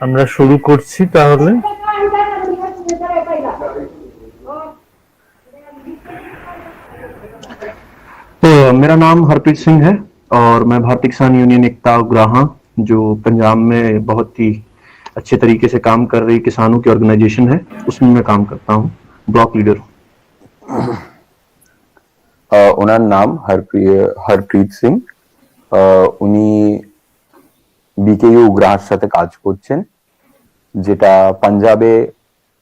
আমরা শুরু করছি তাহলে। तो मेरा नाम हरप्रीत सिंह है और मैं भारतीय किसान यूनियन एकता उग्राहा, जो पंजाब में बहुत ही अच्छे तरीके से काम कर रही किसानों की ऑर्गेनाइजेशन है, उसमें मैं काम करता हूँ, ब्लॉक लीडर हूँ। ওনার নাম হরপ্রীত সিং। উনি বিকেইউ উগ্রাহার সাথে কাজ করছেন, যেটা পাঞ্জাবে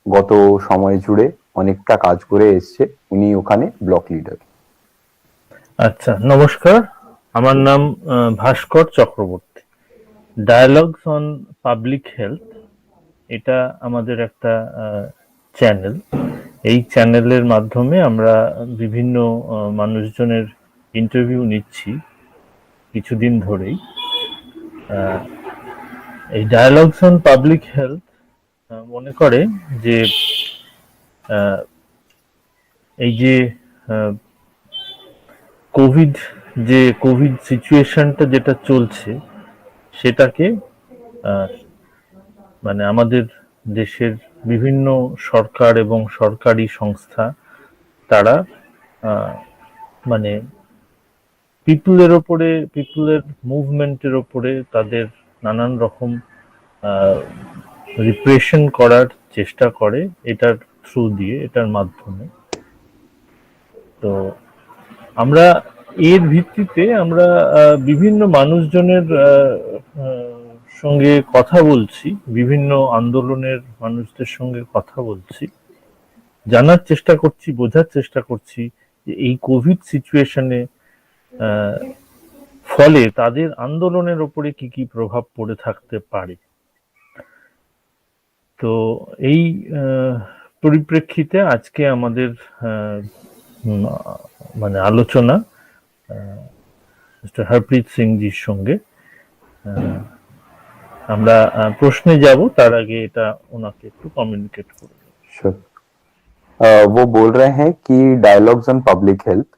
গত সময় জুড়ে অনেকটা কাজ করে এসছে। উনি ওখানে ব্লক লিডার। আচ্ছা, নমস্কার, আমার নাম Bhaskar Chakraborty. Dialogues on public health, এটা আমাদের একটা চ্যানেল। এই চ্যানেলের মাধ্যমে আমরা বিভিন্ন মানুষজনের ইন্টারভিউ নিচ্ছি কিছুদিন ধরেই। এই ডায়ালগস অন পাবলিক হেলথ মনে করে যে এই যে কোভিড সিচুয়েশনটা যেটা চলছে সেটাকে মানে আমাদের দেশের বিভিন্ন সরকার এবং সরকারি সংস্থা তারা মানে পিপুলের মুভমেন্টের ওপরে তাদের নানান রকম রিপ্রেশন করার চেষ্টা করে এটার থ্রু দিয়ে, এটার মাধ্যমে। তো আমরা এর ভিত্তিতে আমরা বিভিন্ন মানুষজনের সঙ্গে কথা বলছি, বিভিন্ন আন্দোলনের মানুষদের সঙ্গে কথা বলছি, জানার চেষ্টা করছি, বোঝার চেষ্টা করছি যে এই কোভিড সিচুয়েশনে ফলে তাদের আন্দোলনের উপরে কি কি প্রভাব পড়ে থাকতে পারে। তো এই পরিপ্রেক্ষিতে আজকে আমাদের মানে আলোচনা মিস্টার হরপ্রীত সিং জির সঙ্গে। আমরা প্রশ্নে যাব, তার আগে এটা ওনাকে একটু কমিউনিকেট করে দেব। वो बोल रहे हैं कि डायलॉग्स ऑन पब्लिक हेल्थ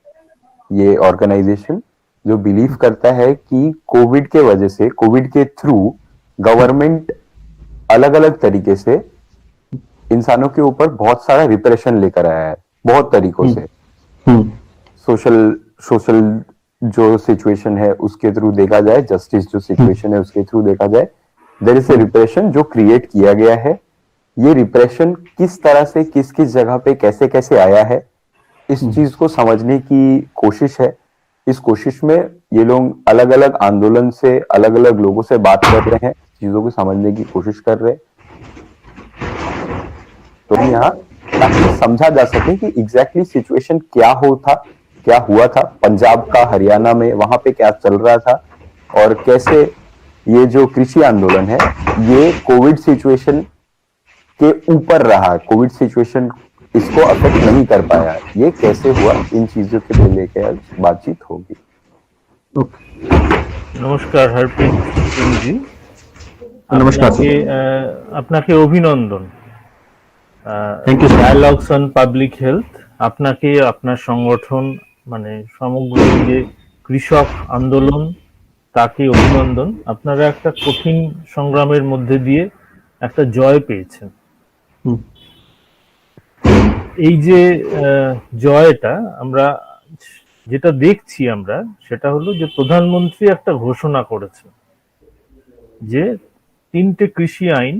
ये ऑर्गेनाइजेशन जो बिलीव करता है कि कोविड के वजह से, कोविड के थ्रू गवर्नमेंट अलग अलग तरीके से इंसानों के ऊपर बहुत सारा रिप्रेशन लेकर आया है, बहुत तरीकों से। सोशल जो सिचुएशन है उसके थ्रू देखा जाए, जस्टिस जो सिचुएशन है उसके थ्रू देखा जाए, देयर इज ए रिप्रेशन जो क्रिएट किया गया है। ये रिप्रेशन किस तरह से किस किस जगह पे कैसे कैसे आया है, इस चीज को समझने की कोशिश है। इस कोशिश में ये लोग अलग अलग आंदोलन से, अलग अलग लोगों से बात कर रहे हैं, चीजों को समझने की कोशिश कर रहे हैं, तो यहाँ ताकि समझा जा सके कि एग्जैक्टली सिचुएशन क्या हुआ था पंजाब का, हरियाणा में, वहां पे क्या चल रहा था, और कैसे ये जो कृषि आंदोलन है ये कोविड सिचुएशन के ऊपर रहा, कोविड सिचुएशन इसको अफेक्ट नहीं कर पाया, ये कैसे हुआ, इन चीजों के लेके आज बातचीत होगी। নমস্কার হরপ্রীত সিং জি। নমস্কার, আপনাকে অভিনন্দন। Thank you. Dialogues on public health, আপনাকে, আপনার সংগঠন, মানে সমগ্র যে কৃষক আন্দোলন, তাকে অভিনন্দন। আপনারা একটা কঠিন সংগ্রামের মধ্যে দিয়ে একটা জয় পেয়েছেন। এই যে জয়টা আমরা যেটা দেখছি আমরা, সেটা হলো যে প্রধানমন্ত্রী একটা ঘোষণা করেছে যে 3টে কৃষি আইন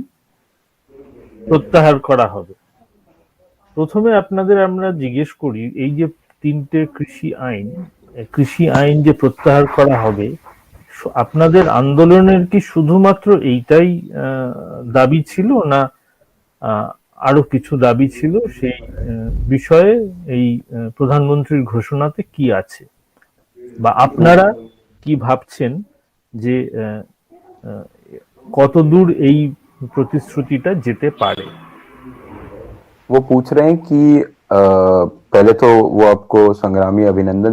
প্রত্যাহার করা হবে। প্রথমে আপনাদের আমরা জিজ্ঞেস করি, এই যে 3টে কৃষি আইন যে প্রত্যাহার করা হবে, আপনাদের আন্দোলনের কি শুধুমাত্র এইটাই দাবি ছিল, না আরো কিছু দাবি ছিল? সেই বিষয়ে এই প্রধানমন্ত্রীর ঘোষণাতে কি আছে, বা আপনারা কি ভাবছেন যে কতদূর এই প্রতিশ্রুতিটা যেতে পারে? वो पूछ रहे हैं कि पहले तो वो आपको संग्रामी अभिनंदन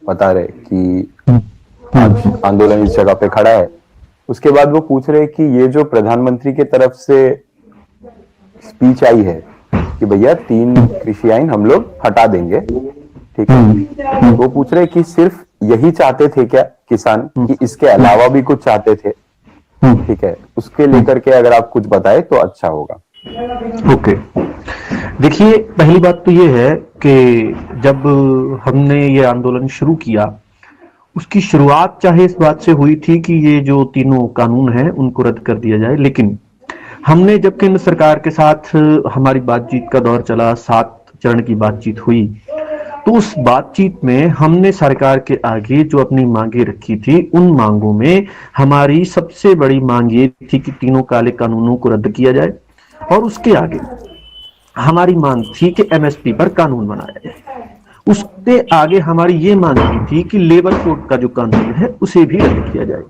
बता रहे कि आज आंदोलन इस जगह पे खड़ा है। उसके बाद वो पूछ रहे हैं कि ये जो प्रधानमंत्री की तरफ से स्पीच आई है कि भैया 3 कृषि आइन हम लोग हटा देंगे, ठीक है। वो पूछ रहे कि सिर्फ यही चाहते थे क्या किसान, कि इसके अलावा भी कुछ चाहते थे? ठीक है, उसके लेकर के अगर आप कुछ बताए तो अच्छा होगा। ओके, देखिए पहली बात तो ये है कि जब हमने ये आंदोलन शुरू किया, उसकी शुरुआत चाहे इस बात से हुई थी कि ये जो तीनों कानून हैं उनको रद्द कर दिया जाए, लेकिन हमने जब केंद्र सरकार के साथ हमारी बातचीत का दौर चला, 7 चरण की बातचीत हुई, तो उस बातचीत में हमने सरकार के आगे जो अपनी मांगे रखी थी, उन मांगों में हमारी सबसे बड़ी मांग ये थी कि तीनों काले कानूनों को रद्द किया जाए, और उसके आगे हमारी मांग थी कि एमएसपी पर कानून बनाया जाए। उसके आगे हमारी ये मांग थी कि लेबर कोड का जो कानून है उसे भी रद्द किया जाए।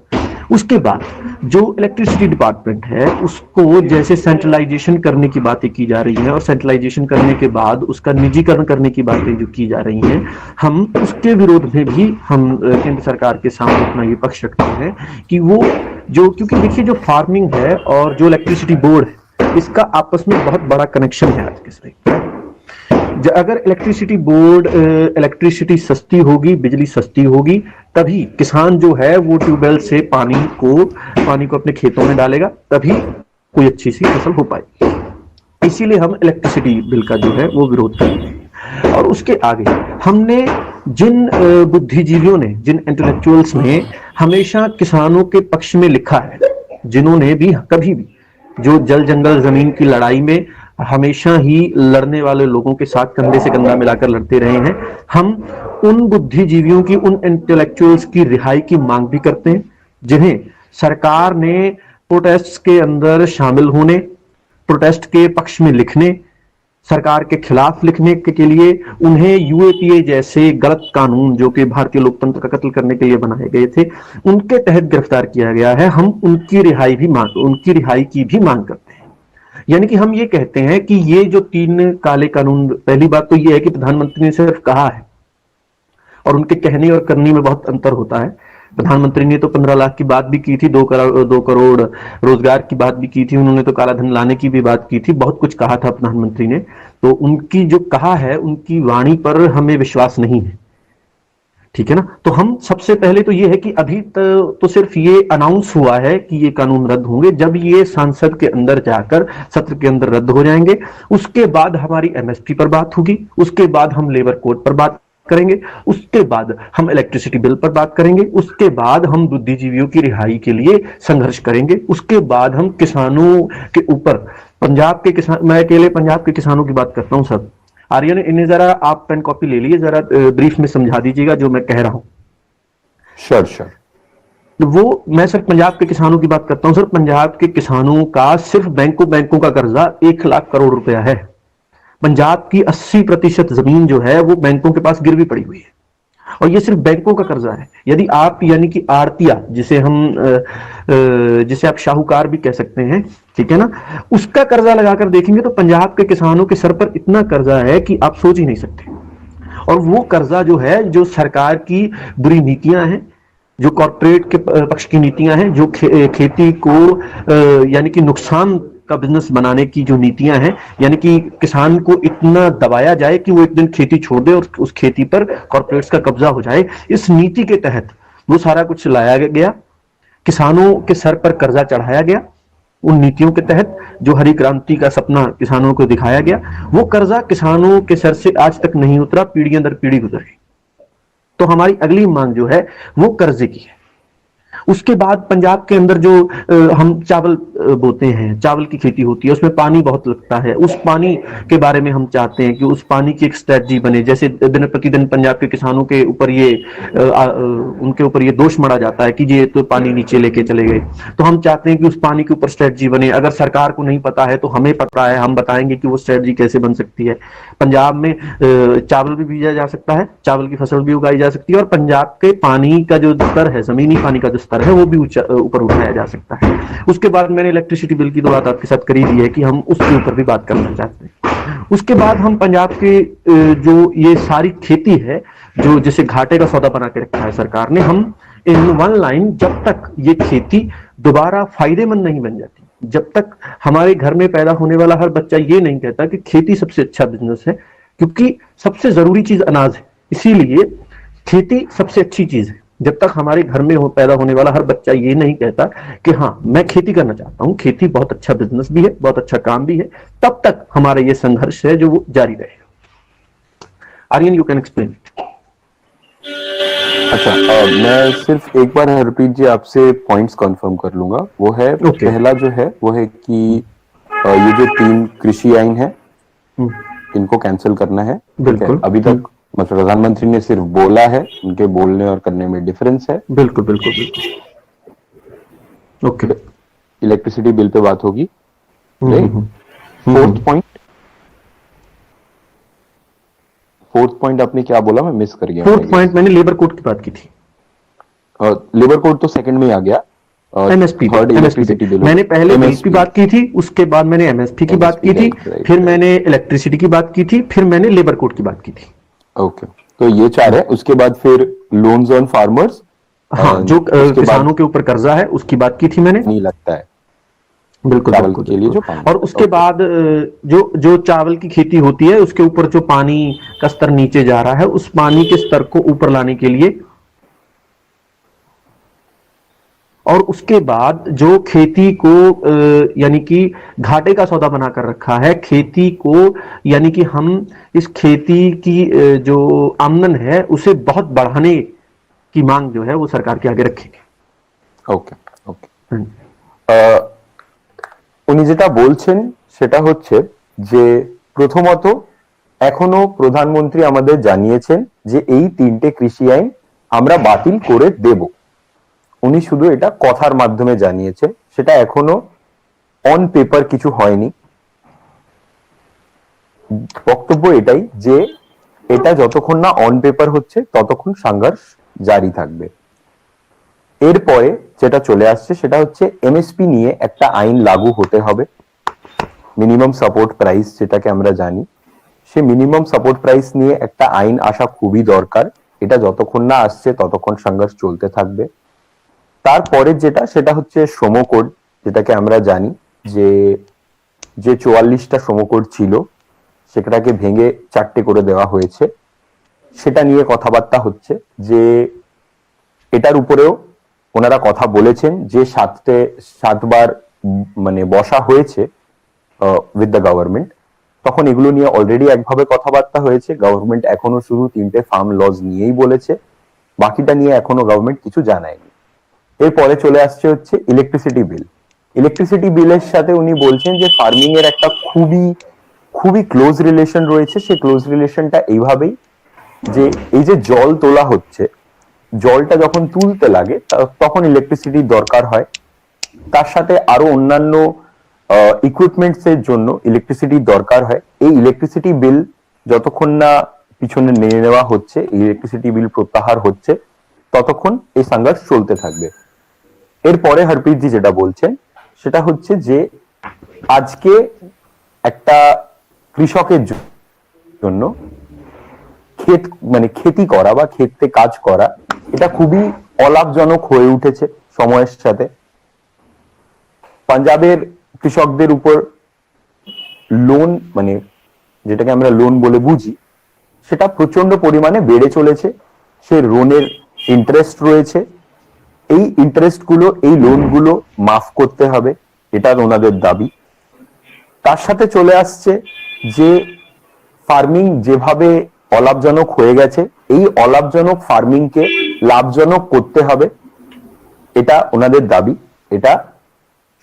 उसके बाद जो इलेक्ट्रिसिटी डिपार्टमेंट है उसको जैसे सेंट्रलाइजेशन करने की बातें की जा रही हैं, और सेंट्रलाइजेशन करने के बाद उसका निजीकरण करने की बातें जो की जा रही हैं, हम उसके विरोध में भी हम केंद्र सरकार के सामने अपना ये पक्ष रखते हैं कि वो जो, क्योंकि देखिए जो फार्मिंग है और जो इलेक्ट्रिसिटी बोर्ड है, इसका आपस में बहुत बड़ा कनेक्शन है आज के समय। अगर इलेक्ट्रिसिटी बोर्ड, इलेक्ट्रिसिटी सस्ती होगी, बिजली सस्ती होगी, तभी किसान जो है वो ट्यूबवेल से पानी को अपने खेतों में डालेगा, तभी कोई अच्छी सी फसल हो पाएगी। इसीलिए हम इलेक्ट्रिसिटी बिल का जो है वो विरोध करते हैं। और उसके आगे हमने जिन बुद्धिजीवियों ने, जिन इंटेलेक्चुअल्स ने हमेशा किसानों के पक्ष में लिखा है, जिन्होंने भी कभी भी जो जल जंगल जमीन की लड़ाई में हमेशा ही लड़ने वाले लोगों के साथ कंधे से कंधा मिलाकर लड़ते रहे हैं, हम उन बुद्धिजीवियों की, उन इंटेलेक्चुअल्स की रिहाई की मांग भी करते हैं, जिन्हें सरकार ने प्रोटेस्ट के अंदर शामिल होने, प्रोटेस्ट के पक्ष में लिखने, सरकार के खिलाफ लिखने के लिए उन्हें यूएपीए जैसे गलत कानून जो कि भारतीय लोकतंत्र का कत्ल करने के लिए बनाए गए थे, उनके तहत गिरफ्तार किया गया है। हम उनकी रिहाई की भी मांग करते हैं। यानी कि हम ये कहते हैं कि ये जो 3 काले कानून, पहली बात तो ये है कि प्रधानमंत्री ने सिर्फ कहा है और उनके कहने और करने में बहुत अंतर होता है। प्रधानमंत्री ने तो 15 लाख की बात भी की थी, 2 करोड़ रोजगार की बात भी की थी, उन्होंने तो काला धन लाने की भी बात की थी, बहुत कुछ कहा था प्रधानमंत्री ने। तो उनकी जो कहा है, उनकी वाणी पर हमें विश्वास नहीं है, ठीक है ना। तो हम सबसे पहले तो ये है कि अभी तो सिर्फ ये अनाउंस हुआ है कि ये कानून रद्द होंगे, जब ये संसद के अंदर जाकर सत्र के अंदर रद्द हो जाएंगे, उसके बाद हमारी एमएसपी पर बात होगी, उसके बाद हम लेबर कोड पर बात करेंगे, उसके बाद हम इलेक्ट्रिसिटी बिल पर बात करेंगे, उसके बाद हम बुद्धिजीवियों की रिहाई के लिए संघर्ष करेंगे, उसके बाद हम किसानों के ऊपर, पंजाब के किसान, मैं अकेले पंजाब के किसानों की बात करता हूं सर। आर्यन, इन्हें जरा आप पेन कॉपी ले लिए, जरा ब्रीफ में समझा दीजिएगा जो मैं कह रहा हूं। श्योर। वो मैं सर पंजाब के किसानों की बात करता हूं सर। पंजाब के किसानों का सिर्फ बैंकों का कर्जा 1 लाख करोड़ रुपया है। पंजाब की 80% जमीन जो है वो बैंकों के पास गिरवी पड़ी हुई है, और ये सिर्फ बैंकों का कर्जा है। यदि आप, यानी कि आड़तिया, जिसे आप शाहूकार भी कह सकते हैं, ठीक है ना, उसका कर्जा लगाकर देखेंगे तो पंजाब के किसानों के सर पर इतना कर्जा है कि आप सोच ही नहीं सकते। और वो कर्जा जो है, जो सरकार की बुरी नीतियां हैं, जो कॉर्पोरेट के पक्ष की नीतियां हैं, जो खेती को यानी कि नुकसान का बिजनेस बनाने की जो नीतियां हैं, यानी कि किसान को इतना दबाया जाए कि वो एक दिन खेती छोड़ दे और उस खेती पर कॉर्पोरेट्स का कब्जा हो जाए, इस नीति के तहत वो सारा कुछ लाया गया, किसानों के सर पर कर्जा चढ़ाया गया। उन नीतियों के तहत जो हरी क्रांति का सपना किसानों को दिखाया गया, वो कर्जा किसानों के सर से आज तक नहीं उतरा, पीढ़ियां दर पीढ़ी गुजर गई। तो हमारी अगली मांग जो है वो कर्जे की है। उसके बाद पंजाब के अंदर जो हम चावल बोते हैं, चावल की खेती होती है, उसमें पानी बहुत लगता है। उस पानी के बारे में हम चाहते हैं कि उस पानी की एक स्ट्रेटजी बने। जैसे दिन प्रतिदिन पंजाब के किसानों के ऊपर उनके ऊपर ये दोष मढ़ा जाता है कि ये तो पानी नीचे लेके चले गए। तो हम चाहते हैं कि उस पानी के ऊपर स्ट्रेटजी बने। अगर सरकार को नहीं पता है तो हमें पता है, हम बताएंगे कि वो स्ट्रेटजी कैसे बन सकती है। पंजाब में चावल भी बीजा जा सकता है, चावल की फसल भी उगाई जा सकती है, और पंजाब के पानी का जो स्तर है, जमीनी पानी का जो स्तर है, वो भी ऊपर उठाया जा सकता है। उसके बाद मैंने इलेक्ट्रिसिटी बिल की तो बात आपके साथ करी दी है कि हम उसके ऊपर भी बात करना चाहते हैं। उसके बाद हम पंजाब के जो ये सारी खेती है, जो जिसे घाटे का सौदा बना के रखा है सरकार ने, हम इन वन लाइन, जब तक ये खेती दोबारा फायदेमंद नहीं बन जाती, जब तक हमारे घर में पैदा होने वाला हर बच्चा ये नहीं कहता कि खेती सबसे अच्छा बिजनेस है, क्योंकि सबसे जरूरी चीज अनाज है, इसीलिए खेती सबसे अच्छी चीज है। जब तक हमारे घर में पैदा होने वाला हर बच्चा ये नहीं कहता कि हाँ मैं खेती करना चाहता हूँ, खेती बहुत अच्छा बिजनेस भी है, बहुत अच्छा काम भी है, तब तक हमारा ये संघर्ष है जो वो जारी रहेगा। Aryan, you can explain. अच्छा, मैं सिर्फ एक बार हरप्रीत जी आपसे पॉइंट्स कंफर्म कर लूंगा। वो है पहला जो है वो है कि ये जो 3 कृषि आइन है इनको कैंसिल करना है। बिल्कुल। अभी तक मतलब प्रधानमंत्री ने सिर्फ बोला है, उनके बोलने और करने में डिफरेंस है। बिल्कुल बिल्कुल बिल्कुल। ओके, इलेक्ट्रिसिटी बिल पे बात होगी। फोर्थ पॉइंट आपने क्या बोला, मैं मिस कर गया। फोर्थ पॉइंट मैंने लेबर कोड की बात की थी। लेबर कोड तो सेकंड में ही आ गया। एमएसपी, इलेक्ट्रिसिटी बिल, मैंने पहले बिल की बात की थी, उसके बाद मैंने एमएसपी की बात की थी, फिर मैंने इलेक्ट्रिसिटी की बात की थी, फिर मैंने लेबर कोड की बात की थी। ओके, तो ये 4 है। उसके बाद फिर लोन्स ऑन फार्मर्स, हाँ, जो किसानों के ऊपर कर्जा है उसकी बात की थी मैंने। नहीं लगता है बिल्कुल चावल बिल्कुल के लिए जो पानी। और उसके बाद जो चावल की खेती होती है उसके ऊपर जो पानी का स्तर नीचे जा रहा है, उस पानी के स्तर को ऊपर लाने के लिए, और उसके बाद जो खेती को यानी कि घाटे का सौदा बनाकर रखा है खेती को, यानी कि हम इस खेती की जो आमदन है उसे बहुत बढ़ाने की मांग जो है वो सरकार के आगे रखेंगे। Okay okay. উনি যেটা বলছেন সেটা হচ্ছে যে প্রথমত এখনো প্রধানমন্ত্রী আমাদের জানিয়েছেন যে এই 3টে কৃষি আইন আমরা বাতিল করে দেব। উনি শুধু এটা কথার মাধ্যমে জানিয়েছেন, সেটা এখনো অন পেপার কিছু হয়নি। বক্তব্য এটাই যে এটা যতক্ষণ না অন পেপার হচ্ছে ততক্ষণ সংঘর্ষ জারি থাকবে। এরপরে যেটা চলে আসছে সেটা হচ্ছে এমএসপি নিয়ে একটা আইন লাগু হতে হবে, মিনিমাম সাপোর্ট প্রাইস যেটাকে আমরা জানি, সে মিনিমাম সাপোর্ট প্রাইস নিয়ে একটা আইন আসা খুবই দরকার। এটা যতক্ষণ না আসছে ততক্ষণ সংঘর্ষ চলতে থাকবে। তারপরে যেটা সেটা হচ্ছে শ্রম কোড, যেটাকে আমরা জানি যে 44টা শ্রম কোড ছিল সেটাকে ভেঙে 4টে করে দেওয়া হয়েছে। সেটা নিয়ে কথাবার্তা হচ্ছে যে এটার উপরেও ওনারা কথা বলেছেন যে 7বার মানে বসা হয়েছে উইথ দ্য গভর্নমেন্ট, তখন এগুলো নিয়ে অলরেডি একভাবে কথাবার্তা হয়েছে। গভর্নমেন্ট এখনো শুধু 3টে ফার্ম লজ নিয়েই বলেছে, বাকিটা নিয়ে এখনো গভর্নমেন্ট কিছু জানায়নি। এরপরে চলে আসছে হচ্ছে ইলেকট্রিসিটি বিল। ইলেকট্রিসিটি বিলের সাথে উনি বলছেন যে ফার্মিং এর একটা খুবই খুবই ক্লোজ রিলেশন রয়েছে। সেই ক্লোজ রিলেশনটা এইভাবেই যে এই যে জল তোলা হচ্ছে, জলটা যখন তুলতে লাগে তখন ইলেকট্রিসিটির দরকার হয়, তার সাথে আরো অন্যান্য ইকুইপমেন্টস এর জন্য ইলেকট্রিসিটির দরকার হয়। এই ইলেকট্রিসিটি বিল যতক্ষণ না পিছনে নিয়ে নেওয়া হচ্ছে, ইলেকট্রিসিটি বিল প্রত্যাহার হচ্ছে, ততক্ষণ এই সংঘর্ষ চলতে থাকবে। এরপরে হরপ্রীত জি যেটা বলছেন সেটা হচ্ছে যে আজকে একটা কৃষকের জন্য ক্ষেত মানে খেতি করা বা ক্ষেতে কাজ করা এটা খুবই অলাভজনক হয়ে উঠেছে সময়ের সাথে। পাঞ্জাবের কৃষকদের উপর লোন মানে যেটাকে আমরা লোন বলে বুঝি সেটা প্রচন্ড পরিমাণে বেড়ে চলেছে। সে লোনের ইন্টারেস্ট রয়েছে, এই ইন্টারেস্ট গুলো এই লোন গুলো মাফ করতে হবে, এটা ওনাদের দাবি। তার সাথে চলে আসছে যে ফার্মিং যেভাবে অলাভজনক হয়ে গেছে, এই অলাভজনক ফার্মিং কে লাভজনক করতে হবে, এটা ওনাদের দাবি। এটা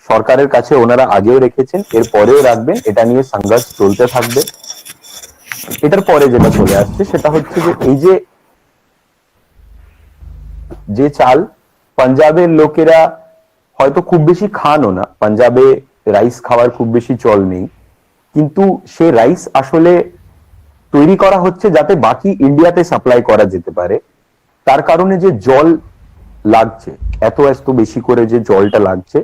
সরকারের কাছে ওনারা আগেও রেখেছেন, এর পরেও রাখবেন, এটা নিয়ে সংঘর্ষ চলতে থাকবে। এটার পরে যেটা চলে আসছে সেটা হচ্ছে যে এই যে চাল পাঞ্জাবের লোকেরা হয়তো খুব বেশি খানও না, পাঞ্জাবে রাইস খাওয়ার খুব বেশি চল নেই, কিন্তু সে রাইস আসলে তৈরি করা হচ্ছে যাতে বাকি ইন্ডিয়াতে সাপ্লাই করা যেতে পারে। তার কারণে যে জল লাগছে, এত বেশি করে যে জলটা লাগছে,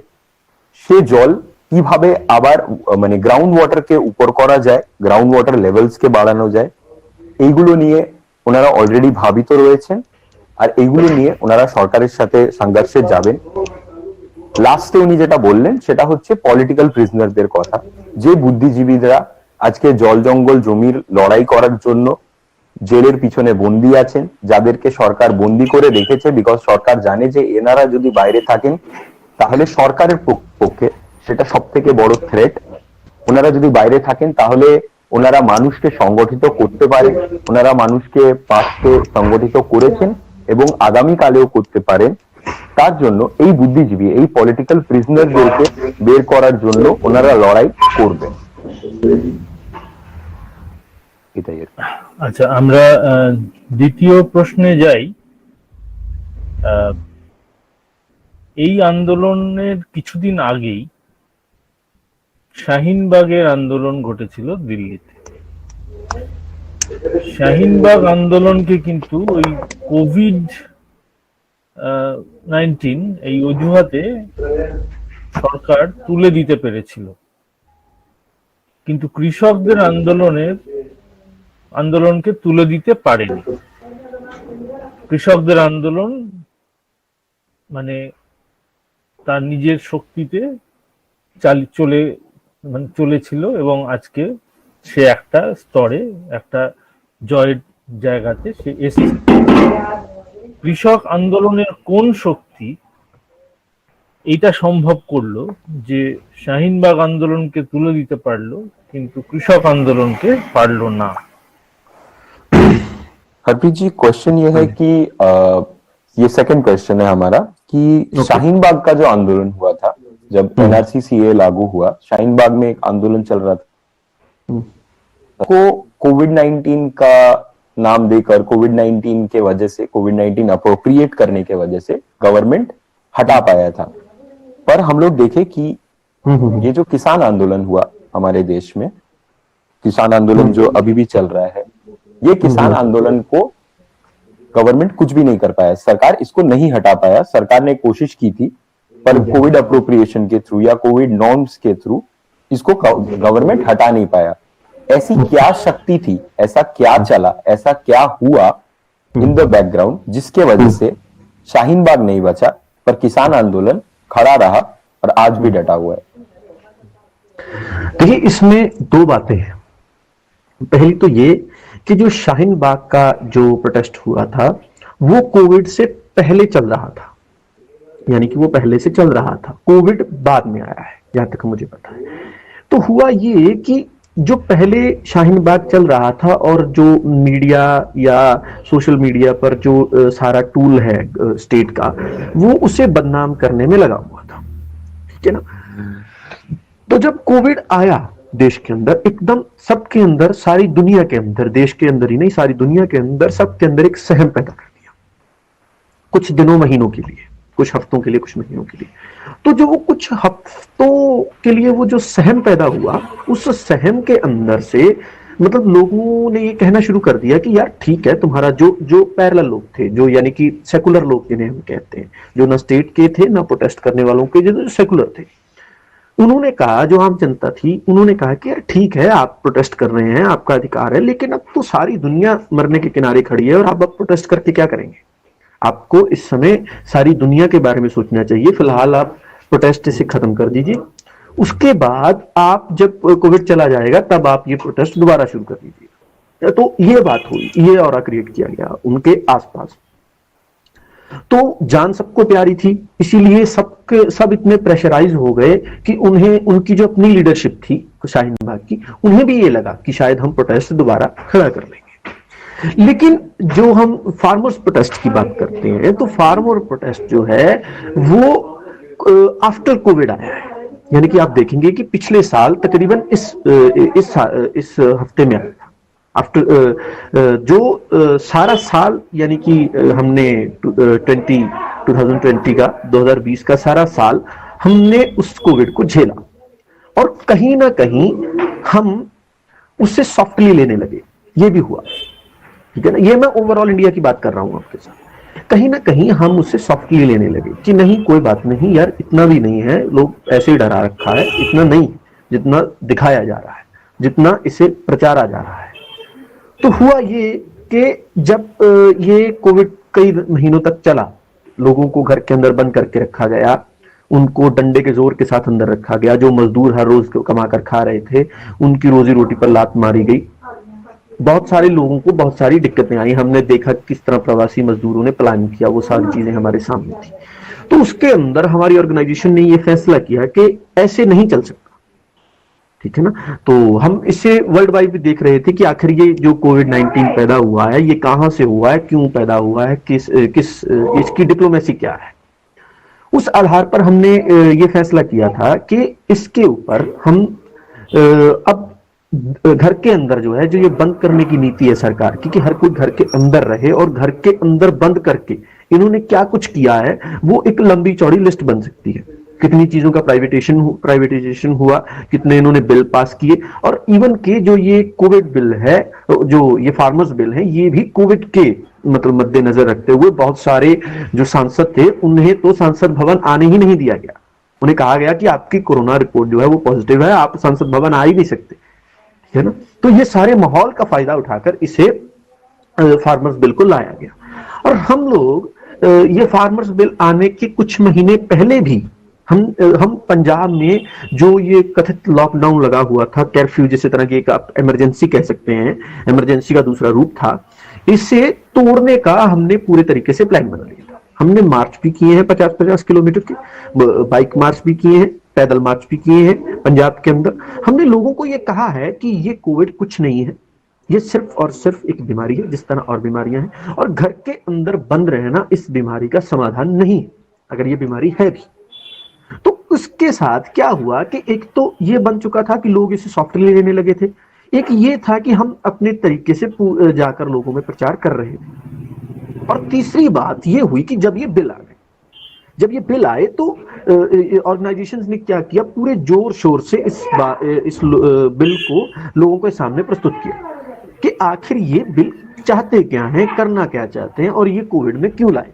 সে জল কিভাবে আবার মানে গ্রাউন্ড ওয়াটারকে উপর করা যায়, গ্রাউন্ড ওয়াটার লেভেলস কে বাড়ানো যায়, এইগুলো নিয়ে ওনারা অলরেডি ভাবিত রয়েছেন। আর এইগুলো নিয়ে ওনারা সরকারের সাথে সংঘর্ষে যাবেন। লাস্টে উনি যেটা বললেন সেটা হচ্ছে পলিটিক্যাল প্রিজনারদের কথা, যে বুদ্ধিজীবীরা আজকে জল জঙ্গল জমির লড়াই করার জন্য জেলের পিছনে বন্দী আছেন, যাদেরকে সরকার বন্দী করে রেখেছে বিকজ সরকার জানে যে এনারা যদি বাইরে থাকেন তাহলে সরকারের পক্ষে সেটা সব থেকে বড় থ্রেট। ওনারা যদি বাইরে থাকেন তাহলে ওনারা মানুষকে সংগঠিত করতে পারেন, ওনারা মানুষকে পাশে সংগঠিত করেছেন এবং আগামীকালেও করতে পারেন। তার জন্য এই বুদ্ধিজীবী, এই পলিটিক্যাল প্রিজনারদেরকে বের করার জন্য ওনারা লড়াই করবেন, এটাই আর কি। আচ্ছা, আমরা দ্বিতীয় প্রশ্নে যাই। এই আন্দোলনের কিছুদিন আগেই শাহিনবাগের আন্দোলন ঘটেছিল দিল্লিতে। শাহিনবাগ আন্দোলনকে কিন্তু ওই কোভিড-19 এই অজুহাতে সরকার তুলে দিতে পেরেছিল, কিন্তু কৃষকদের আন্দোলনকে তুলে দিতে পারেনি। কৃষকদের আন্দোলন মানে তার নিজের শক্তিতে চলেছিল এবং আজকে সে একটা স্তরে, একটা জয়ের জায়গাতে সে এসেছে। কৃষক আন্দোলনের কোন শক্তি এইটা সম্ভব করলো যে শাহিনবাগ আন্দোলনকে তুলে দিতে পারলো কিন্তু কৃষক আন্দোলনকে পারলো না? हरप्रीत जी, क्वेश्चन ये है कि ये सेकंड क्वेश्चन है हमारा कि शाहीन बाग का जो आंदोलन हुआ था जब एनआरसी सीए लागू हुआ, शाहीन बाग में एक आंदोलन चल रहा था को कोविड-19 का नाम देकर कोविड-19 के वजह से, कोविड-19 अप्रोप्रिएट करने के वजह से गवर्नमेंट हटा पाया था। पर हम लोग देखे कि ये जो किसान आंदोलन हुआ हमारे देश में, किसान आंदोलन जो अभी भी चल रहा है, ये किसान आंदोलन को गवर्नमेंट कुछ भी नहीं कर पाया, सरकार इसको नहीं हटा पाया। सरकार ने कोशिश की थी पर कोविड अप्रोप्रिएशन के थ्रू या कोविड नॉर्म्स के थ्रू इसको गवर्नमेंट हटा नहीं पाया। ऐसी क्या शक्ति थी, ऐसा क्या चला, ऐसा क्या हुआ इन द बैकग्राउंड जिसके वजह से शाहीन बाग नहीं बचा पर किसान आंदोलन खड़ा रहा और आज भी डटा हुआ है? देखिए, इसमें दो बातें हैं। पहली तो ये कि जो शाहीन बाग का जो प्रोटेस्ट हुआ था वो कोविड से पहले चल रहा था, यानी कि वो पहले से चल रहा था, कोविड बाद में आया है जहां तक मुझे पता है। तो हुआ ये कि जो पहले शाहीन बाग चल रहा था और जो मीडिया या सोशल मीडिया पर जो सारा टूल है स्टेट का, वो उसे बदनाम करने में लगा हुआ था, ठीक है ना। तो जब कोविड आया देश के अंदर, एकदम सबके अंदर, सारी दुनिया के अंदर, देश के अंदर ही नहीं सारी दुनिया के अंदर, सबके अंदर एक सहम पैदा कर दिया, कुछ दिनों महीनों के लिए, कुछ हफ्तों के लिए, कुछ महीनों के लिए। तो जो वो कुछ हफ्तों के लिए वो जो सहम पैदा हुआ, उस सहम के अंदर से मतलब लोगों ने ये कहना शुरू कर दिया कि यार ठीक है, तुम्हारा जो पैरेलल लोग थे, जो यानी कि सेकुलर लोग जिन्हें हम कहते हैं, जो ना स्टेट के थे ना प्रोटेस्ट करने वालों के, जो सेकुलर थे, उन्होंने कहा, जो आम जनता थी, उन्होंने कहा कि यार ठीक है, आप प्रोटेस्ट कर रहे हैं, आपका अधिकार है, लेकिन अब तो सारी दुनिया मरने के किनारे खड़ी है और आप अब प्रोटेस्ट करके क्या करेंगे? आपको इस समय सारी दुनिया के बारे में सोचना चाहिए। फिलहाल आप प्रोटेस्ट से खत्म कर दीजिए, उसके बाद आप जब कोविड चला जाएगा तब आप ये प्रोटेस्ट दोबारा शुरू कर दीजिए। तो ये बात हुई, ये ऑरा क्रिएट किया गया उनके आसपास। तो जान सबको प्यारी थी, इसीलिए सब इतने प्रेशराइज हो गए कि उन्हें, उनकी जो अपनी लीडरशिप थी शाहीन बाग की, उन्हें भी ये लगा कि शायद हम प्रोटेस्ट दोबारा खड़ा कर लेंगे। लेकिन जो हम फार्मर्स प्रोटेस्ट की बात करते हैं, तो फार्मर प्रोटेस्ट जो है वो आफ्टर कोविड आया है, यानी कि आप देखेंगे कि पिछले साल तकरीबन इस हफ्ते में आया था। आफ्टर जो सारा साल, यानी कि हमने 2020 का 2020 का सारा साल हमने उस कोविड को झेला और कहीं ना कहीं हम उससे सॉफ्टली लेने लगे, ये भी हुआ, ठीक है ना। ये मैं ओवरऑल इंडिया की बात कर रहा हूं आपके साथ। कहीं ना कहीं हम उससे सॉफ्टली लेने लगे कि नहीं, कोई बात नहीं यार, इतना भी नहीं है, लोग ऐसे ही डरा रखा है, इतना नहीं जितना दिखाया जा रहा है, जितना इसे प्रचारा जा रहा है। तो हुआ ये कि जब ये कोविड कई महीनों तक चला, लोगों को घर के अंदर बंद करके रखा गया, उनको डंडे के जोर के साथ अंदर रखा गया। जो मजदूर हर रोज कमाकर खा रहे थे, उनकी रोजी रोटी पर लात मारी गई। बहुत सारे लोगों को बहुत सारी दिक्कतें आई। हमने देखा किस तरह प्रवासी मजदूरों ने पलायन किया, वो सारी चीजें हमारे सामने थी। तो उसके अंदर हमारी ऑर्गेनाइजेशन ने ये फैसला किया कि ऐसे नहीं चल सकता, ठीक है ना। तो हम इसे वर्ल्ड वाइड भी देख रहे थे कि आखिर ये जो कोविड-19 पैदा हुआ है, ये कहां से हुआ है, क्यों पैदा हुआ है, किस इसकी डिप्लोमेसी क्या है। उस आधार पर हमने ये फैसला किया था कि इसके ऊपर हम अब घर के अंदर जो है, जो ये बंद करने की नीति है सरकार की कि हर कोई घर के अंदर रहे, और घर के अंदर बंद करके इन्होंने क्या कुछ किया है वो एक लंबी चौड़ी लिस्ट बन सकती है। कितनी चीजों का प्राइवेटाइजेशन हुआ, कितने इन्होंने बिल पास किए, और इवन के जो ये कोविड बिल है, जो ये फार्मर्स बिल है, ये भी कोविड के मतलब मद्देनजर रखते हुए बहुत सारे जो सांसद थे उन्हें तो सांसद भवन आने ही नहीं दिया गया। उन्हें कहा गया कि आपकी कोरोना रिपोर्ट जो है वो पॉजिटिव है, आप संसद भवन आ ही नहीं सकते, ठीक है ना। तो ये सारे माहौल का फायदा उठाकर इसे फार्मर्स बिल को लाया गया। और हम लोग ये फार्मर्स बिल आने के कुछ महीने पहले भी हम पंजाब में जो ये कथित लॉकडाउन लगा हुआ था, कर्फ्यू जिस तरह की एक आप इमरजेंसी कह सकते हैं, इमरजेंसी का दूसरा रूप था, इसे तोड़ने का हमने पूरे तरीके से प्लान बना लिया था। हमने मार्च भी किए हैं 50-50 किलोमीटर के, बाइक मार्च भी किए हैं, पैदल मार्च भी किए हैं पंजाब के अंदर। हमने लोगों को ये कहा है कि ये कोविड कुछ नहीं है, ये सिर्फ और सिर्फ एक बीमारी है जिस तरह और बीमारियां हैं, और घर के अंदर बंद रहना इस बीमारी का समाधान नहीं है, अगर ये बीमारी है भी। तो उसके साथ क्या हुआ कि एक तो ये बन चुका था कि लोग इसे सॉफ्टली लेने लगे थे, एक ये था कि हम अपने तरीके से जाकर लोगों में प्रचार कर रहे थे, और तीसरी बात ये हुई कि जब ये बिल आ गए, जब ये बिल आए तो ऑर्गेनाइजेशंस ने क्या किया, पूरे जोर शोर से इस बिल को लोगों के सामने प्रस्तुत किया कि आखिर ये बिल चाहते क्या हैं, करना क्या चाहते हैं, और ये कोविड में क्यों लाए।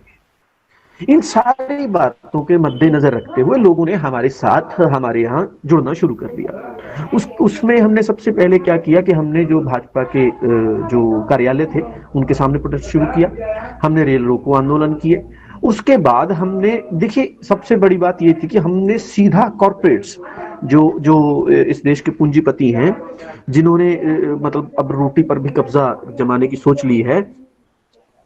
इन सारी बातों के मद्देनजर रखते हुए लोगों ने हमारे साथ हमारे यहाँ जुड़ना शुरू कर दिया। उसमें हमने सबसे पहले क्या किया कि हमने जो भाजपा के जो कार्यालय थे उनके सामने प्रोटेस्ट शुरू किया, हमने रेल रोको आंदोलन किए। उसके बाद हमने, देखिए सबसे बड़ी बात ये थी कि हमने सीधा कॉर्पोरेट्स जो इस देश के पूंजीपति हैं, जिन्होंने मतलब अब रोटी पर भी कब्जा जमाने की सोच ली है,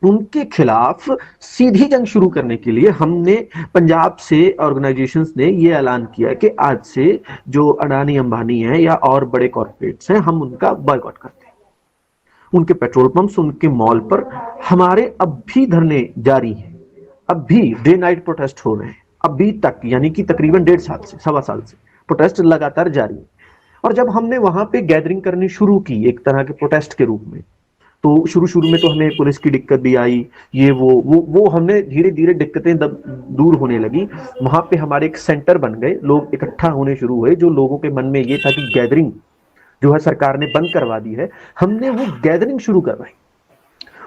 उनके खिलाफ सीधी जंग शुरू करने के लिए हमने पंजाब से ऑर्गेनाइजेशंस ने ये ऐलान किया कि आज से जो अडानी अंबानी है या और बड़े कॉर्पोरेट्स हैं, हम उनका बॉयकॉट करते हैं। उनके पेट्रोल पंप्स, उनके मॉल पर हमारे अब भी धरने जारी हैं, अब भी डे नाइट प्रोटेस्ट हो रहे हैं, अभी तक, यानी कि तकरीबन 1.5 साल से, 1.25 साल से प्रोटेस्ट लगातार जारी है। और जब हमने वहां पे गैदरिंग करनी शुरू की एक तरह के प्रोटेस्ट के रूप में, तो शुरू में तो हमें पुलिस की दिक्कत भी आई, ये वो हमने धीरे धीरे दिक्कतें दूर होने लगी। वहां पे हमारे एक सेंटर बन गए, लोग इकट्ठा होने शुरू हुए। जो लोगों के मन में ये था कि गैदरिंग जो है सरकार ने बंद करवा दी है, हमने वो गैदरिंग शुरू करवाई।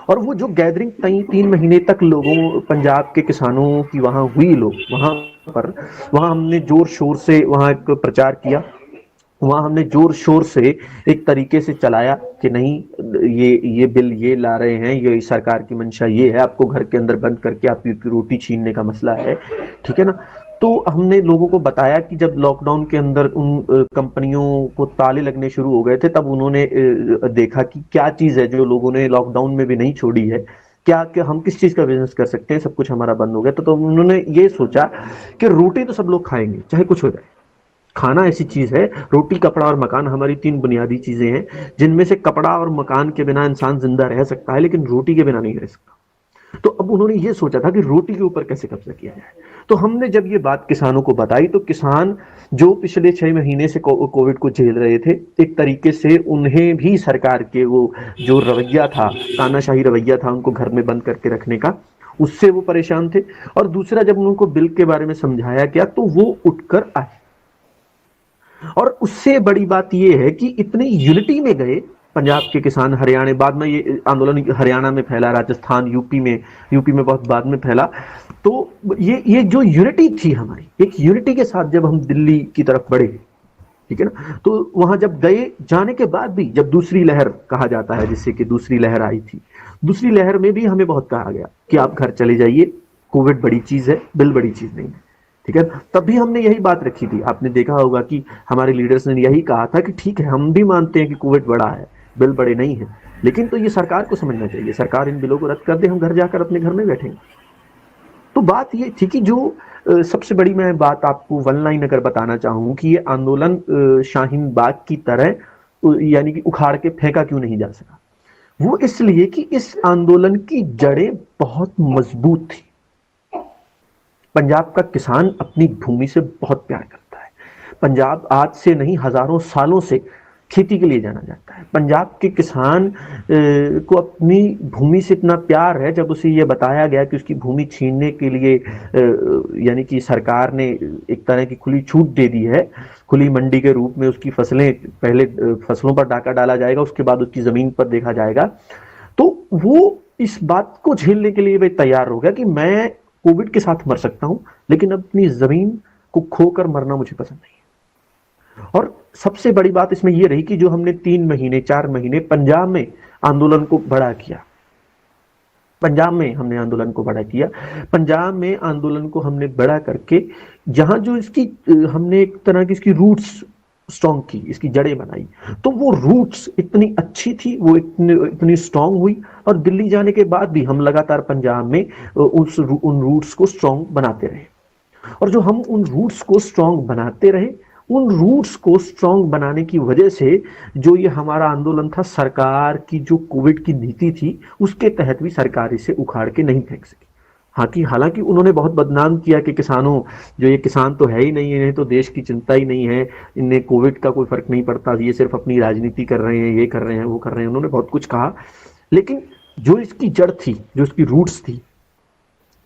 और वो जो गैदरिंग 3 महीने तक लोगों, पंजाब के किसानों की वहां हुई, लोग वहां हमने जोर शोर से वहां एक प्रचार किया, वहां हमने जोर शोर से एक तरीके से चलाया कि नहीं, ये बिल ये ला रहे हैं, ये सरकार की मंशा ये है, आपको घर के अंदर बंद करके आपकी रोटी छीनने का मसला है, ठीक है ना। तो हमने लोगों को बताया कि जब लॉकडाउन के अंदर उन कंपनियों को ताले लगने शुरू हो गए थे, तब उन्होंने देखा कि क्या चीज है जो लोगों ने लॉकडाउन में भी नहीं छोड़ी है, क्या हम किस चीज का बिजनेस कर सकते हैं, सब कुछ हमारा बंद हो गया। तो उन्होंने ये सोचा कि रोटी तो सब लोग खाएंगे चाहे कुछ हो जाए। खाना ऐसी चीज है, रोटी, कपड़ा और मकान हमारी 3 बुनियादी चीजें हैं, जिनमें से कपड़ा और मकान के बिना इंसान जिंदा रह सकता है, लेकिन रोटी के बिना नहीं रह सकता। तो अब उन्होंने ये सोचा था कि रोटी के ऊपर कैसे कब्जा किया जाए। तो हमने जब ये बात किसानों को बताई, तो किसान जो पिछले 6 महीने से कोविड को झेल रहे थे, एक तरीके से उन्हें भी सरकार के वो जो रवैया था, तानाशाही रवैया था उनको घर में बंद करके रखने का, उससे वो परेशान थे। और दूसरा, जब उनको बिल के बारे में समझाया गया तो वो उठकर आए। और उससे बड़ी बात यह है कि इतने यूनिटी में गए पंजाब के किसान, हरियाणा, बाद में ये आंदोलन हरियाणा में फैला, राजस्थान, यूपी में बहुत बाद में फैला। तो ये जो यूनिटी थी हमारी, एक यूनिटी के साथ जब हम दिल्ली की तरफ बढ़े, ठीक है ना, तो वहां जब गए, जाने के बाद भी जब दूसरी लहर कहा जाता है, जिससे कि दूसरी लहर आई थी, दूसरी लहर में भी हमें बहुत कहा गया कि आप घर चले जाइए, कोविड बड़ी चीज है, बिल बड़ी चीज नहीं है। ठीक है, तब भी हमने यही बात रखी थी। आपने देखा होगा कि हमारे लीडर्स ने यही कहा था कि ठीक है, हम भी मानते हैं कि कोविड बड़ा है, बिल बड़े नहीं है, लेकिन तो ये सरकार को समझना चाहिए, सरकार इन बिलों को रद्द कर दे, हम घर जाकर अपने घर में बैठेंगे। तो बात ये थी कि जो सबसे बड़ी मैं बात आपको वन लाइन अगर बताना चाहूं कि ये आंदोलन शाहीन बाग की तरह यानी कि उखाड़ के फेंका क्यों नहीं जा सका, वो इसलिए कि इस आंदोलन की जड़ें बहुत मजबूत थी। पंजाब का किसान अपनी भूमि से बहुत प्यार करता है। पंजाब आज से नहीं, हजारों सालों से खेती के लिए जाना जाता है। पंजाब के किसान को अपनी भूमि से इतना प्यार है, जब उसे ये बताया गया कि उसकी भूमि छीनने के लिए यानी कि सरकार ने एक तरह की खुली छूट दे दी है, खुली मंडी के रूप में उसकी फसलें, पहले फसलों पर डाका डाला जाएगा, उसके बाद उसकी जमीन पर देखा जाएगा, तो वो इस बात को झेलने के लिए वे तैयार हो गया कि मैं कोविड के साथ मर सकता हूं, लेकिन अपनी जमीन को खोकर मरना मुझे पसंद नहीं है। और सबसे बड़ी बात इसमें यह रही कि जो हमने 3 महीने 4 महीने पंजाब में आंदोलन को बड़ा किया, पंजाब में हमने आंदोलन को बड़ा किया, पंजाब में आंदोलन को हमने बड़ा करके जहां जो इसकी हमने एक तरह की इसकी रूट्स स्ट्रॉन्ग की, इसकी जड़ें बनाई, तो वो रूट्स इतनी अच्छी थी, वो इतनी स्ट्रॉन्ग हुई, और दिल्ली जाने के बाद भी हम लगातार पंजाब में उन रूट्स को स्ट्रॉन्ग बनाते रहे। और जो हम उन रूट्स को स्ट्रॉन्ग बनाते रहे, उन रूट्स को स्ट्रॉन्ग बनाने की वजह से जो ये हमारा आंदोलन था, सरकार की जो कोविड की नीति थी उसके तहत भी सरकार इसे उखाड़ के नहीं फेंक सकी। हालांकि उन्होंने बहुत बदनाम किया कि किसानों, जो ये किसान तो है ही नहीं, इन्हें तो देश की चिंता ही नहीं है, इन्हें कोविड का कोई फर्क नहीं पड़ता, ये सिर्फ अपनी राजनीति कर रहे हैं, ये कर रहे हैं, वो कर रहे हैं, उन्होंने बहुत कुछ कहा। लेकिन जो इसकी जड़ थी, जो इसकी रूट्स थी,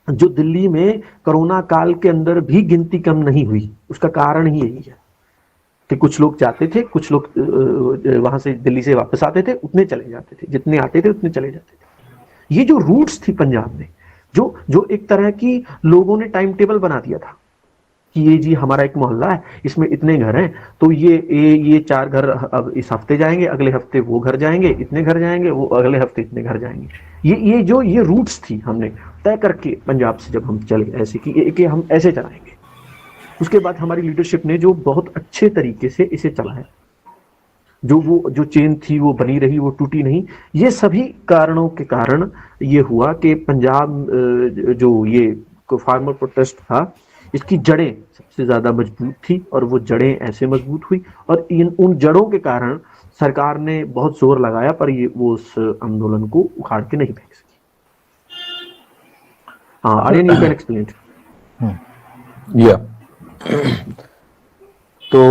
जो दिल्ली में कोरोना काल के अंदर भी गिनती कम नहीं हुई, उसका कारण ही यही है कि कुछ लोग जाते थे, कुछ लोग वहां से दिल्ली से वापस आते थे, उतने चले जाते थे, जितने आते थे उतने चले जाते थे। ये जो रूट्स थी पंजाब में, जो एक तरह की लोगों ने टाइम टेबल बना दिया था कि ये जी हमारा एक मोहल्ला है, इसमें इतने घर हैं, तो ये 4 घर अब इस हफ्ते जाएंगे, अगले हफ्ते वो घर जाएंगे, इतने घर जाएंगे, वो अगले हफ्ते इतने घर जाएंगे। ये रूट्स थी हमने तय करके पंजाब से जब हम चले ऐसे कि हम ऐसे चलाएंगे। उसके बाद हमारी लीडरशिप ने जो बहुत अच्छे तरीके से इसे चलाया, जो चेन थी वो बनी रही, वो टूटी नहीं। ये सभी कारणों के कारण ये हुआ कि पंजाब जो ये फार्मर प्रोटेस्ट था, इसकी जड़ें सबसे ज्यादा मजबूत थी, और वो जड़ें ऐसे मजबूत हुई, और उन जड़ों के कारण सरकार ने बहुत जोर लगाया, पर वो उस आंदोलन को उखाड़ के नहीं फेंक सकी। हाँ, आर्यन, यू कैन एक्सप्लेन। या তো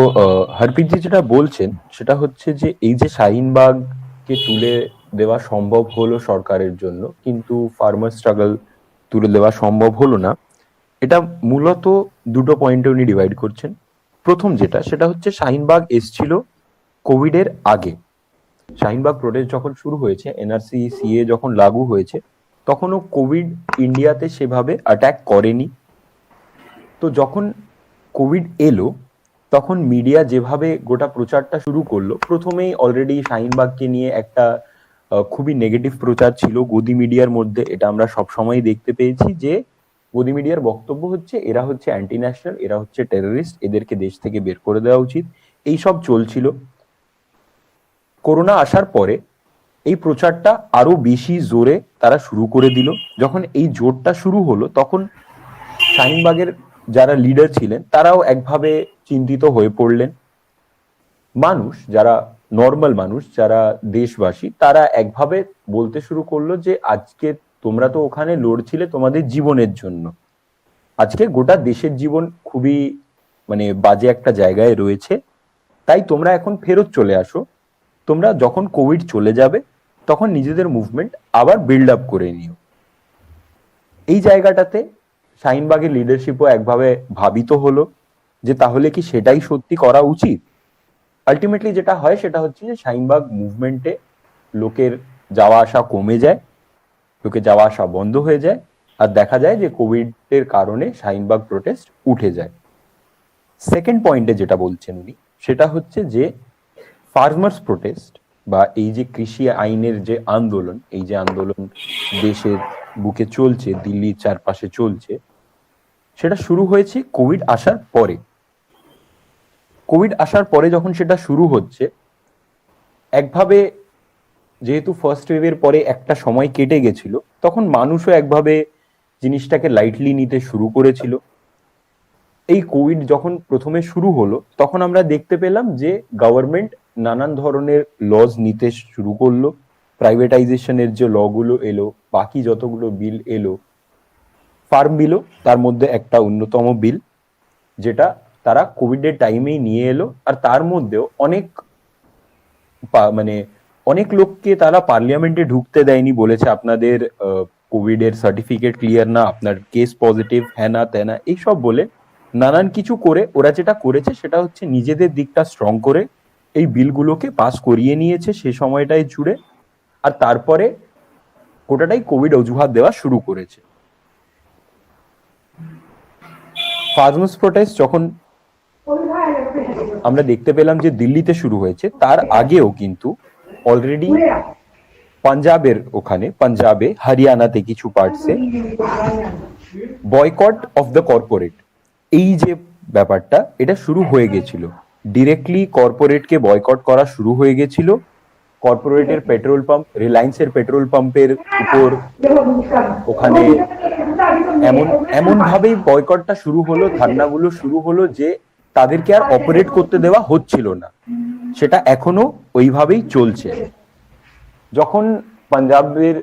হারপিকজি যেটা বলছেন সেটা হচ্ছে যে এই যে শাহিনবাগকে তুলে দেওয়া সম্ভব হলো সরকারের জন্য, কিন্তু ফার্মার স্ট্রাগল তুলে দেওয়া সম্ভব হলো না, এটা মূলত দুটো পয়েন্টে উনি ডিভাইড করছেন। প্রথম যেটা, সেটা হচ্ছে শাহিনবাগ এসছিল কোভিডের আগে। শাহিনবাগ প্রোটেস্ট যখন শুরু হয়েছে, এনআরসি সিএ যখন লাগু হয়েছে, তখনও কোভিড ইন্ডিয়াতে সেভাবে অ্যাটাক করেনি। তো যখন কোভিড এলো, তখন মিডিয়া যেভাবে গোটা প্রচারটা শুরু করলো, প্রথমেই অলরেডি শাহিনবাগকে নিয়ে একটা খুবই নেগেটিভ প্রচার ছিল গদি মিডিয়ার মধ্যে। এটা আমরা সবসময় দেখতে পেয়েছি যে গদি মিডিয়ার বক্তব্য হচ্ছে এরা হচ্ছে অ্যান্টি ন্যাশনাল, এরা হচ্ছে টেররিস্ট, এদেরকে দেশ থেকে বের করে দেওয়া উচিত, এইসব চলছিল। করোনা আসার পরে এই প্রচারটা আরো বেশি জোরে তারা শুরু করে দিল। যখন এই জোরটা শুরু হলো, তখন শাহিনবাগের যারা লিডার ছিলেন তারাও একভাবে চিন্তিত হয়ে পড়লেন। মানুষ, যারা নর্মাল মানুষ, যারা দেশবাসী, তারা একভাবে বলতে শুরু করলো যে আজকে তোমরা তো ওখানে লড়ছিলে তোমাদের জীবনের জন্য, আজকে গোটা দেশের জীবন খুবই বাজে একটা জায়গায় রয়েছে, তাই তোমরা এখন ফেরত চলে আসো, তোমরা যখন কোভিড চলে যাবে তখন নিজেদের মুভমেন্ট আবার বিল্ড আপ করে নিও। এই জায়গাটাতে শাহিনবাগের লিডারশিপও একভাবে ভাবিত হলো যে তাহলে কি সেটাই সত্যি করা উচিত। আলটিমেটলি যেটা হয় সেটা হচ্ছে যে শাহিনবাগ মুভমেন্টে লোকের যাওয়া আসা কমে যায়, লোকের যাওয়া আসা বন্ধ হয়ে যায়, আর দেখা যায় যে কোভিডের কারণে শাহিনবাগ প্রোটেস্ট উঠে যায়। সেকেন্ড পয়েন্টে যেটা বলছেন উনি, সেটা হচ্ছে যে ফার্মার্স প্রোটেস্ট বা এই যে কৃষি আইনের যে আন্দোলন, এই যে আন্দোলন দেশের বুকে চলছে, দিল্লির চারপাশে চলছে, সেটা শুরু হয়েছে কোভিড আসার পরে। কোভিড আসার পরে যখন সেটা শুরু হচ্ছে, একভাবে যেহেতু ফার্স্ট ওয়েভের পরে একটা সময় কেটে গেছিল, তখন মানুষও একভাবে জিনিসটাকে লাইটলি নিতে শুরু করেছিল। এই কোভিড যখন প্রথমে শুরু হলো, তখন আমরা দেখতে পেলাম যে গভর্নমেন্ট নানান ধরনের লজ নিতে শুরু করলো। প্রাইভেটাইজেশনের যে লগুলো এলো, বাকি যতগুলো বিল এলো, ফার্ম বিলও তার মধ্যে একটা অন্যতম বিল, যেটা তারা কোভিডের টাইমেই নিয়ে এলো। আর তার মধ্যেও মানে অনেক লোককে তারা পার্লামেন্টে ঢুকতে দেয়নি, বলেছে আপনাদের কোভিড এর সার্টিফিকেট ক্লিয়ার না, আপনার কেস পজিটিভ, হ্যাঁ না তেনা এইসব বলে নানান কিছু করে ওরা যেটা করেছে সেটা হচ্ছে নিজেদের দিকটা স্ট্রং করে এই বিলগুলোকে পাস করিয়ে নিয়েছে সে সময়টাই জুড়ে। আর তারপরে গোটাটাই কোভিড অজুহাত দেওয়া শুরু করেছে। ফার্মার্স প্রোটেস্ট যখন আমরা দেখতে পেলাম যে দিল্লিতে শুরু হয়েছে, তার আগেও কিন্তু অলরেডি পাঞ্জাবের ওখানে, পাঞ্জাবে, হরিয়ানাতে কিছু পার্টসে বয়কট অফ দ্য কর্পোরেট, এই যে ব্যাপারটা এটা শুরু হয়ে গেছিল। ডিরেক্টলি কর্পোরেটকে বয়কট করা শুরু হয়ে গেছিল। কর্পোরেটের পেট্রোল পাম্প, রিলায়েন্সের পেট্রোল পাম্পের উপর ওখানে এমন ভাবেই বয়কটটা শুরু হলো, ধারণাগুলো শুরু হলো যে তাদেরকে আর অপারেট করতে দেওয়া হচ্ছিল না। সেটা এখনো ওইভাবেই চলছে। যখন পাঞ্জাবের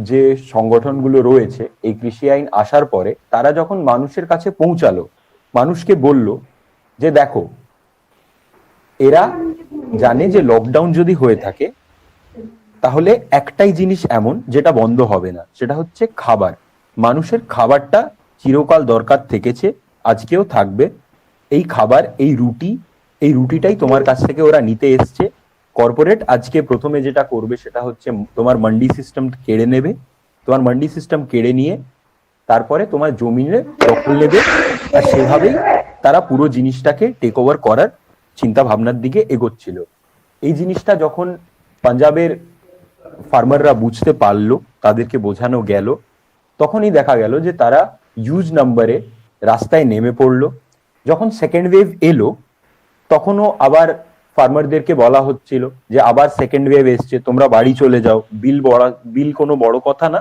যে সংগঠনগুলো রয়েছে এই কৃষি আইন আসার পরে, তারা যখন মানুষের কাছে পৌঁছালো, মানুষকে বলল যে দেখো, এরা জানে যে লকডাউন যদি হয়ে থাকে তাহলে একটাই জিনিস এমন যেটা বন্ধ হবে না, সেটা হচ্ছে খাবার। মানুষের খাবারটা চিরকাল দরকার থেকেছে, আজকেও থাকবে। এই খাবার, এই রুটিটাই তোমার কাছ থেকে ওরা নিতে এসছে। কর্পোরেট আজকে প্রথমে যেটা করবে সেটা হচ্ছে তোমার মান্ডি সিস্টেম কেড়ে নেবে। তোমার মান্ডি সিস্টেম কেড়ে নিয়ে তারপরে তোমার জমিনে দখল নেবে, আর সেভাবেই তারা পুরো জিনিসটাকে টেক ওভার করার চিন্তা ভাবনার দিকে এগোচ্ছিল। এই জিনিসটা যখন পাঞ্জাবের ফার্মাররা বুঝতে পারলো, তাদেরকে বোঝানো গেল, তখনই দেখা গেল যে তারা হিউজ নাম্বারে রাস্তায় নেমে পড়লো। যখন সেকেন্ড ওয়েভ এলো, তখনও আবার ফার্মারদেরকে বলা হচ্ছিল যে আবার সেকেন্ড ওয়েভ এসছে, তোমরা বাড়ি চলে যাও, বিল কোনো বড় কথা না,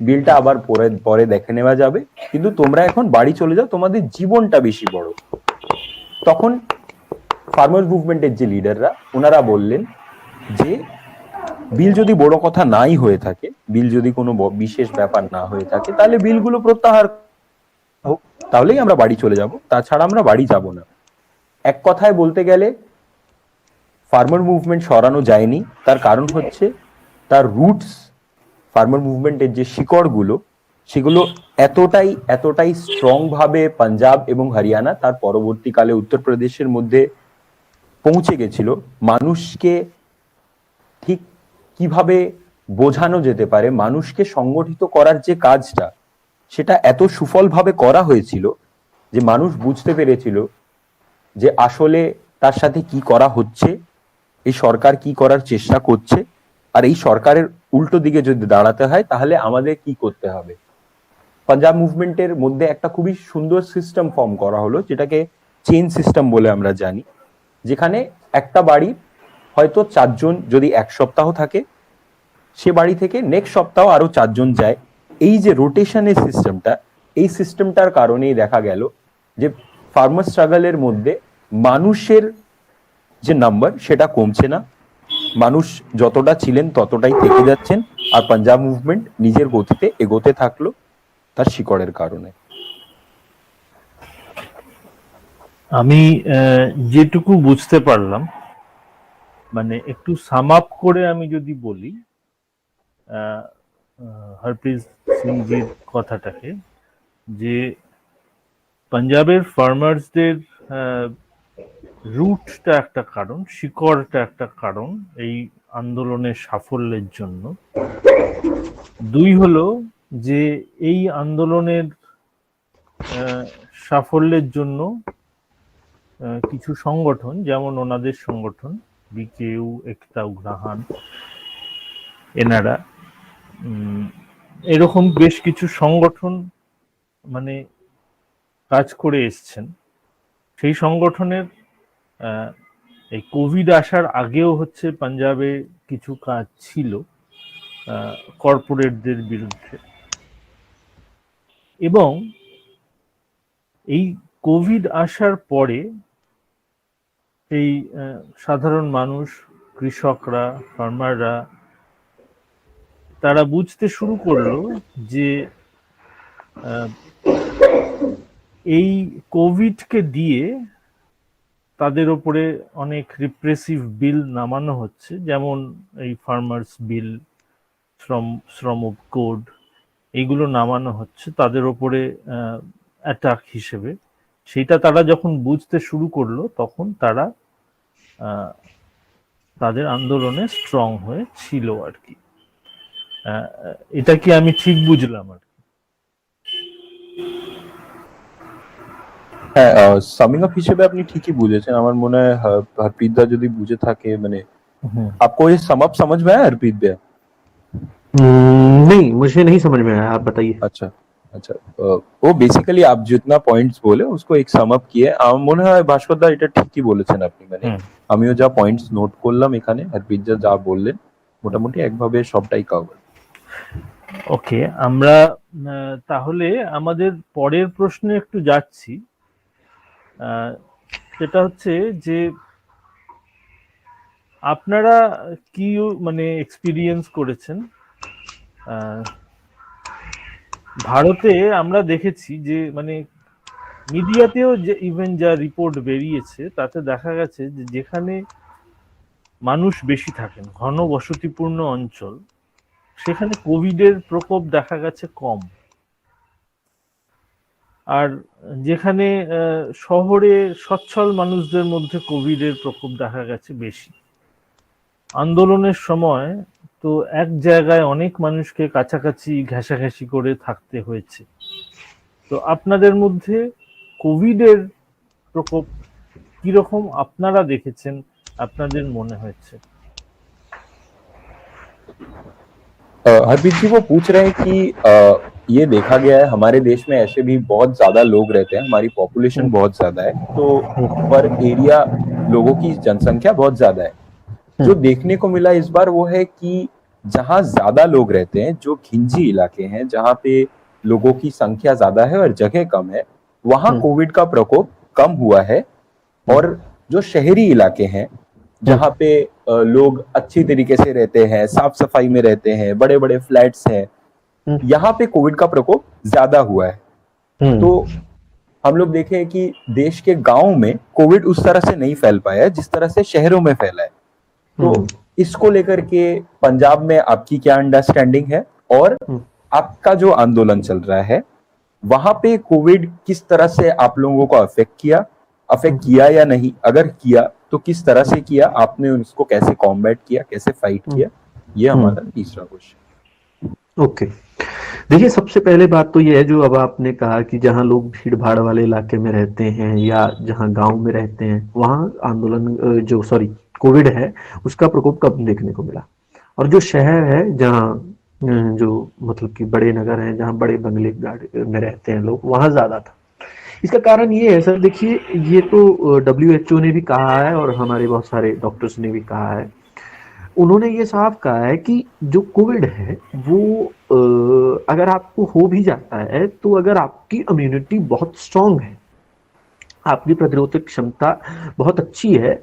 বিলটা আবার পরে দেখে নেওয়া যাবে, কিন্তু তোমরা এখন বাড়ি চলে যাও, তোমাদের জীবনটা বেশি বড়। তখন ফার্মার মুভমেন্টের যে লিডাররা, ওনারা বললেন যে বিল যদি বড় কথা নাই হয়ে থাকে, বিল যদি কোনো বিশেষ ব্যাপার না হয়ে থাকে, তাহলে বিলগুলো প্রত্যাহার হোক, তাহলেই আমরা বাড়ি চলে যাব, তাছাড়া আমরা বাড়ি যাব না। এক কথায় বলতে গেলে ফার্মার মুভমেন্ট সরানো যায়নি। তার কারণ হচ্ছে তার রুটস, ফার্মার মুভমেন্টের যে শিকড়গুলো, সেগুলো এতটাই স্ট্রং ভাবে পাঞ্জাব এবং হরিয়ানা, তার পরবর্তীকালে উত্তরপ্রদেশের মধ্যে পৌঁছে গেছিল। মানুষকে ঠিক কিভাবে বোঝানো যেতে পারে, মানুষকে সংগঠিত করার যে কাজটা, সেটা এত সুফলভাবে করা হয়েছিল যে মানুষ বুঝতে পেরেছিল যে আসলে তার সাথে কি করা হচ্ছে, এই সরকার কি করার চেষ্টা করছে, আর এই সরকারের উল্টো দিকে যদি দাঁড়াতে হয় তাহলে আমাদের কি করতে হবে। পাঞ্জাব মুভমেন্টের মধ্যে একটা খুবই সুন্দর সিস্টেম ফর্ম করা হলো, যেটাকে চেইন সিস্টেম বলে আমরা জানি, যেখানে একটা বাড়ি হয়তো 4 জন যদি এক সপ্তাহ থাকে, সে বাড়ি থেকে নেক্সট সপ্তাহ আরো 4 জন যায়। এই যে রোটেশনের সিস্টেমটা, এই সিস্টেমটার কারণেই দেখা গেল যে ফার্মার স্ট্রাগলের মধ্যে মানুষের যে নাম্বার সেটা কমছে না, মানুষ যতটা ছিলেন ততটাই থেকে যাচ্ছেন, আর পাঞ্জাব মুভমেন্ট নিজের গতিতে এগোতে থাকলো তার শিকড়ের কারণে। আমি যেটুকু বুঝতে পারলাম, মানে একটু সাম আপ করে আমি যদি বলি হরপ্রীত সিংজির কথাটাকে, যে পাঞ্জাবের ফার্মার্সদের রুটটা একটা কারণ, শিকড়টা একটা কারণ এই আন্দোলনের সাফল্যের জন্য। 2 হলো যে এই আন্দোলনের সাফল্যের জন্য কিছু সংগঠন, যেমন ওনাদের সংগঠন বিকেইউ, একতা উগ্রাহান, এনারা এরকম বেশ কিছু সংগঠন মানে কাজ করে এসছেন, সেই সংগঠনের এই কোভিড আসার আগেও হচ্ছে পাঞ্জাবে কিছু কাজ ছিল কর্পোরেটদের বিরুদ্ধে, এবং এই কোভিড আসার পরে এই সাধারণ মানুষ, কৃষকরা, ফার্মাররা তারা বুঝতে শুরু করলো যে এই কোভিডকে দিয়ে তাদের ওপরে অনেক রিপ্রেসিভ বিল নামানো হচ্ছে, যেমন এই ফার্মার্স বিল, শ্রম কোড, এইগুলো নামানো হচ্ছে তাদের ওপরে অ্যাটাক হিসেবে। সেটা তারা যখন বুঝতে শুরু করলো তখন তারা তাদের আন্দোলনে স্ট্রং হয়ে ছিল আর কি। এটা কি আমি ঠিক বুঝলাম আর কি? হ্যাঁ, সামিং আপ হিসেবে আপনি ঠিকই বুঝেছেন। আমার মনে হয় হরপ্রীত দা যদি বুঝে থাকে, মানে आपको ये सम अप समझ में आया हरप्रीत भैया? नहीं, मुझे नहीं समझ में आया, आप बताइए। আচ্ছা আচ্ছা, ও বেসিক্যালি আপ जितना পয়েন্টস বলে उसको एक সাম আপ কিয়ে। আমার মনে হয় ভাস্কর দা এটা ঠিকই বলেছেন আপনি, মানে আমিও যা পয়েন্টস নোট করলাম এখানে, হরপ্রীত দা যা বললেন মোটামুটি একভাবে সবটাই কভার। ওকে, আমরা তাহলে আমাদের পরের প্রশ্নে একটু যাচ্ছি। সেটা হচ্ছে যে আপনারা কি মানে এক্সপিরিয়েন্স করেছেন ভারতে? আমরা দেখেছি যে মানে মিডিয়াতেও যে ইভেন যা রিপোর্ট বেরিয়েছে তাতে দেখা গেছে যে যেখানে মানুষ বেশি থাকেন, ঘন বসতিপূর্ণ অঞ্চল, সেখানে কোভিডের প্রকোপ দেখা গেছে কম, আর যেখানে শহরে সচ্ছল মানুষদের মধ্যে কোভিডের প্রকোপ দেখা গেছে বেশি। আন্দোলনের সময় তো এক জায়গায় অনেক মানুষকে কাছাকাছি ঘেঁষাঘেঁষি করে থাকতে হয়েছে। তো আপনাদের মধ্যে কোভিডের প্রকোপ কিরকম আপনারা দেখেছেন, আপনাদের মনে হয়েছে? हरप्रीत जी वो पूछ रहे हैं कि ये देखा गया है हमारे देश में ऐसे भी बहुत ज्यादा लोग रहते हैं, हमारी पॉपुलेशन बहुत ज्यादा है, तो पर एरिया लोगों की जनसंख्या बहुत ज्यादा है। जो देखने को मिला इस बार वो है कि जहाँ ज्यादा लोग रहते हैं, जो घिंजी इलाके हैं जहाँ पे लोगों की संख्या ज्यादा है और जगह कम है, वहां कोविड का प्रकोप कम हुआ है। और जो शहरी इलाके हैं जहाँ पे लोग अच्छी तरीके से रहते हैं, साफ सफाई में रहते हैं, बड़े बड़े फ्लैट्स हैं, यहाँ पे कोविड का प्रकोप ज्यादा हुआ है। तो हम लोग देखे हैं कि देश के गांव में कोविड उस तरह से नहीं फैल पाया है जिस तरह से शहरों में फैला है। तो इसको लेकर के पंजाब में आपकी क्या अंडरस्टैंडिंग है, और आपका जो आंदोलन चल रहा है वहां पे कोविड किस तरह से आप लोगों को अफेक्ट किया या नहीं, अगर किया तो किस तरह से किया, आपने उसको कैसे कॉम्बैट किया, कैसे फाइट किया, ये हमारा तीसरा क्वेश्चन। ओके, देखिए सबसे पहले बात तो ये है जो अब आपने कहा कि जहां लोग भीड़ भाड़ वाले इलाके में रहते हैं या जहां गांव में रहते हैं वहां आंदोलन कोविड है उसका प्रकोप कम देखने को मिला, और जो शहर है जहां जो मतलब कि बड़े नगर हैं जहां बड़े बंगले में रहते हैं लोग वहां ज्यादा था। इसका कारण ये है सर, देखिए ये तो WHO ने भी कहा है और हमारे बहुत सारे डॉक्टर्स ने भी कहा है। उन्होंने ये साफ कहा है कि जो कोविड है वो अगर आपको हो भी जाता है तो अगर आपकी इम्यूनिटी बहुत स्ट्रांग है, आपकी प्रतिरोधक क्षमता बहुत अच्छी है,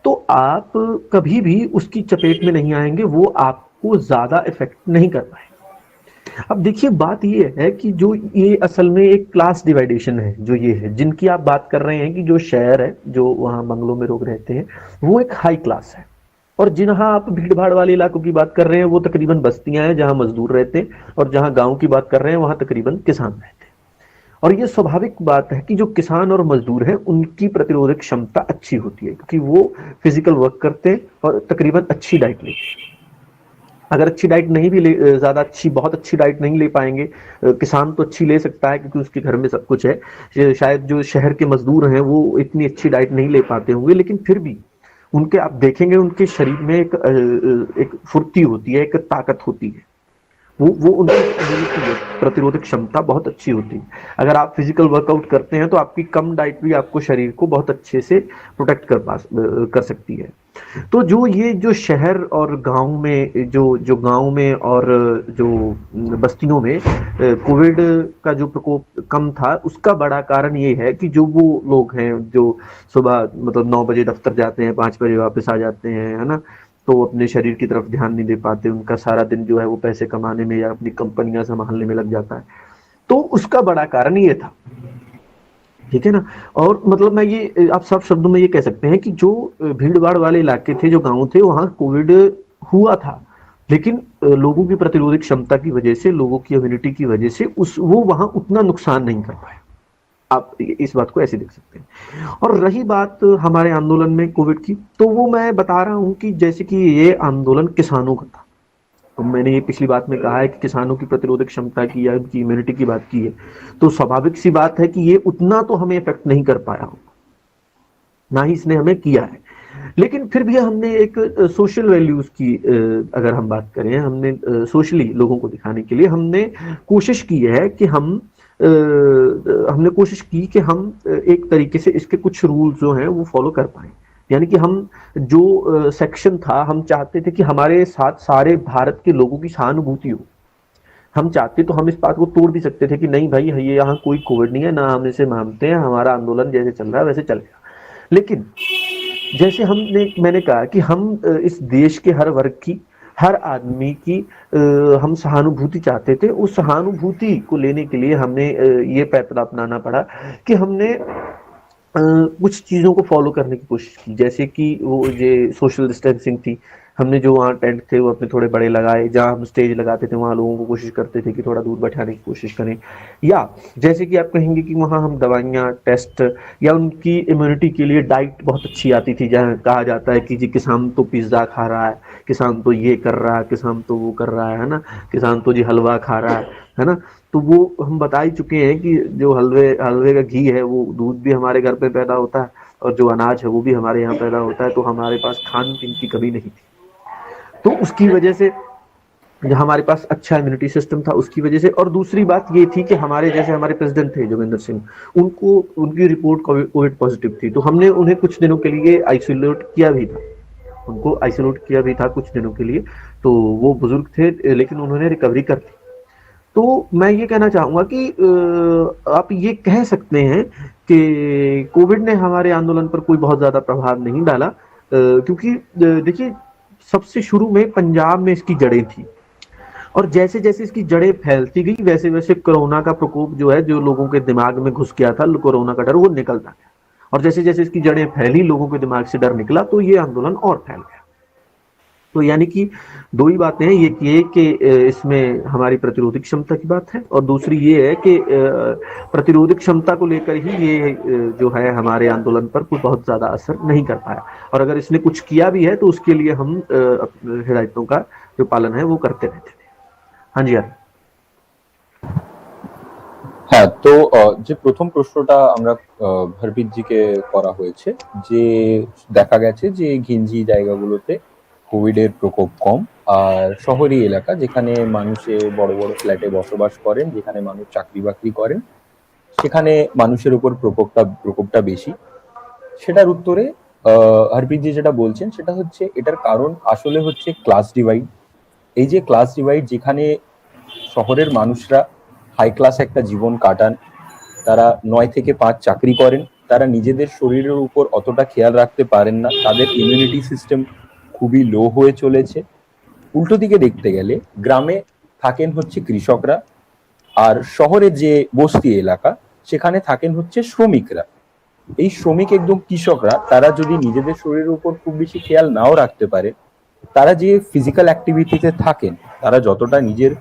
तो आप कभी भी उसकी चपेट में नहीं आएंगे, वो आपको ज्यादा इफेक्ट नहीं कर पाएंगे। अब देखिए बात ये है कि जो ये असल में एक क्लास डिवाइडेशन है, जो ये है जिनकी आप बात कर रहे हैं कि जो शहर है जो वहां बंगलों में लोग रहते हैं वो एक हाई क्लास है, और जहां आप भीड़ भाड़ वाले इलाकों की बात कर रहे हैं वो तकरीबन बस्तियां हैं जहां मजदूर रहते हैं, और जहां गांव की बात कर रहे हैं वहां तकरीबन किसान रहते हैं। और ये स्वाभाविक बात है कि जो किसान और मजदूर हैं उनकी प्रतिरोधक क्षमता अच्छी होती है क्योंकि वो फिजिकल वर्क करते हैं और तकरीबन अच्छी डाइट लेते हैं। अगर अच्छी डाइट नहीं भी ज्यादा अच्छी बहुत अच्छी डाइट नहीं ले पाएंगे, किसान तो अच्छी ले सकता है क्योंकि उसके घर में सब कुछ है, शायद जो शहर के मजदूर हैं वो इतनी अच्छी डाइट नहीं ले पाते होंगे, लेकिन फिर भी उनके आप देखेंगे उनके शरीर में एक फुर्ती होती है, एक ताकत होती है, वो उनकी immunity, प्रतिरोधक क्षमता बहुत अच्छी होती है। अगर आप फिजिकल वर्कआउट करते हैं तो आपकी कम डाइट भी आपको शरीर को बहुत अच्छे से प्रोटेक्ट कर सकती है। तो जो शहर और गांव में जो गांव में और जो बस्तियों में कोविड का जो प्रकोप कम था, उसका बड़ा कारण ये है कि जो वो लोग हैं जो सुबह मतलब 9 बजे दफ्तर जाते हैं, 5 बजे वापस आ जाते हैं, है ना, तो अपने शरीर की तरफ ध्यान नहीं दे पाते, उनका सारा दिन जो है वो पैसे कमाने में या अपनी कंपनियां संभालने में लग जाता है। तो उसका बड़ा कारण ये था, ठीक है ना। और मतलब मैं ये आप सब शब्दों में ये कह सकते हैं कि जो भीड़ भाड़ वाले इलाके थे, जो गांव थे, वहां कोविड हुआ था, लेकिन लोगों की प्रतिरोधक क्षमता की वजह से, लोगों की इम्यूनिटी की वजह से वो वहां उतना नुकसान नहीं कर पाए। आप इस बात को ऐसे देख सकते हैं। और रही बात हमारे आंदोलन में कोविड की, तो वो मैं बता रहा हूं कि जैसे कि ये आंदोलन किसानों का था, तो मैंने ये पिछली बात में कहा है कि किसानों की प्रतिरोधक क्षमता की या उनकी इम्यूनिटी की बात की है, तो स्वाभाविक सी बात है कि ये उतना तो हमें इफेक्ट नहीं कर पाया हो, ना ही इसने हमें किया है। लेकिन फिर भी हमने एक सोशल वैल्यूज की अगर हम बात करें, हमने सोशली लोगों को दिखाने के लिए हमने कोशिश की है कि हमने कोशिश की कि हम एक तरीके से इसके कुछ रूल्स जो हैं वो फॉलो कर पाए। यानी कि हम जो सेक्शन था, हम चाहते थे कि हमारे साथ सारे भारत के लोगों की सहानुभूति हो। हम चाहते तो हम इस बात को तोड़ भी सकते थे कि नहीं भाई, ये यहाँ कोई कोविड नहीं है, ना हम इसे मानते हैं, हमारा आंदोलन जैसे चल रहा है वैसे चलेगा। लेकिन जैसे मैंने कहा कि हम इस देश के हर वर्ग की, हर आदमी की हम सहानुभूति चाहते थे। उस सहानुभूति को लेने के लिए हमने ये पैतरा अपनाना पड़ा कि हमने कुछ चीजों को फॉलो करने की कोशिश की, जैसे कि वो ये सोशल डिस्टेंसिंग थी। हमने जो वहाँ टेंट थे वो अपने थोड़े बड़े लगाए, जहाँ हम स्टेज लगाते थे वहाँ लोगों को कोशिश करते थे कि थोड़ा दूर बैठाने की कोशिश करें। या जैसे कि आप कहेंगे कि वहाँ हम दवाइयाँ, टेस्ट या उनकी इम्यूनिटी के लिए डाइट बहुत अच्छी आती थी, जहाँ कहा जाता है कि जी किसान तो पिज्जा खा रहा है, किसान तो ये कर रहा है, किसान तो वो कर रहा है ना, किसान तो जी हलवा खा रहा है ना। तो वो हम बता ही चुके हैं कि जो हलवे का घी है, वो दूध भी हमारे घर पे पैदा होता है, और जो अनाज है वो भी हमारे यहाँ पैदा होता है। तो हमारे पास खान पीन की कमी नहीं थी। तो उसकी वजह से जो हमारे पास अच्छा इम्यूनिटी सिस्टम था, उसकी वजह से। और दूसरी बात ये थी कि हमारे प्रेसिडेंट थे जोगिंदर सिंह, उनकी रिपोर्ट कोविड पॉजिटिव थी, तो हमने उन्हें कुछ दिनों के लिए आइसोलेट किया भी था, उनको आइसोलेट किया भी था कुछ दिनों के लिए। तो वो बुजुर्ग थे, लेकिन उन्होंने रिकवरी कर ली। तो मैं ये कहना चाहूंगा कि आप ये कह सकते हैं कि कोविड ने हमारे आंदोलन पर कोई बहुत ज्यादा प्रभाव नहीं डाला, क्योंकि देखिए सबसे शुरू में पंजाब में इसकी जड़ें थी, और जैसे जैसे इसकी जड़ें फैलती गई, वैसे वैसे कोरोना का प्रकोप जो है, जो लोगों के दिमाग में घुस गया था, कोरोना का डर, वो निकलता गया। और जैसे जैसे इसकी जड़ें फैली, लोगों के दिमाग से डर निकला, तो ये आंदोलन और फैल गया। तो यानी कि दो ही बातें हैं, ये कि इसमें हमारी प्रतिरोधक क्षमता की बात है, और दूसरी ये है कि प्रतिरोधक क्षमता को लेकर ही ये जो है हमारे आंदोलन पर कोई बहुत ज्यादा असर नहीं कर पाया। और अगर इसने कुछ किया भी है तो उसके लिए हम हिदायतों का जो पालन है वो करते रहते थे। हाँ जी, यार। হ্যাঁ, তো যে প্রথম প্রশ্নটা আমরা হরপিতজিকে করা হয়েছে, যে দেখা গেছে যে ঘিঞ্জি জায়গাগুলোতে কোভিডের প্রকোপ কম, আর শহরি এলাকা যেখানে মানুষে বড় বড় ফ্ল্যাটে বসবাস করেন, যেখানে মানুষ চাকরি বাকরি করেন, সেখানে মানুষের উপর প্রকোপটা বেশি। সেটার উত্তরে হরপিতজি যেটা বলছেন সেটা হচ্ছে, এটার কারণ আসলে হচ্ছে ক্লাস ডিভাইড। এই যে ক্লাস ডিভাইড, যেখানে শহরের মানুষরা হাই ক্লাস একটা জীবন কাটান, তারা 9 থেকে 5 চাকরি করেন, তারা নিজেদের শরীরের উপর অতটা খেয়াল রাখতে পারেন না, তাদের ইমিউনিটি সিস্টেম খুবই লো হয়ে চলেছে। উল্টো দিকে দেখতে গেলে গ্রামে থাকেন হচ্ছে কৃষকরা, আর শহরের যে বস্তি এলাকা সেখানে থাকেন হচ্ছে শ্রমিকরা। এই শ্রমিক একদম কৃষকরা, তারা যদি নিজেদের শরীরের উপর খুব বেশি খেয়াল নাও রাখতে পারে, তারা যে ফিজিক্যাল অ্যাক্টিভিটিতে থাকেন, তারা যতটা নিজের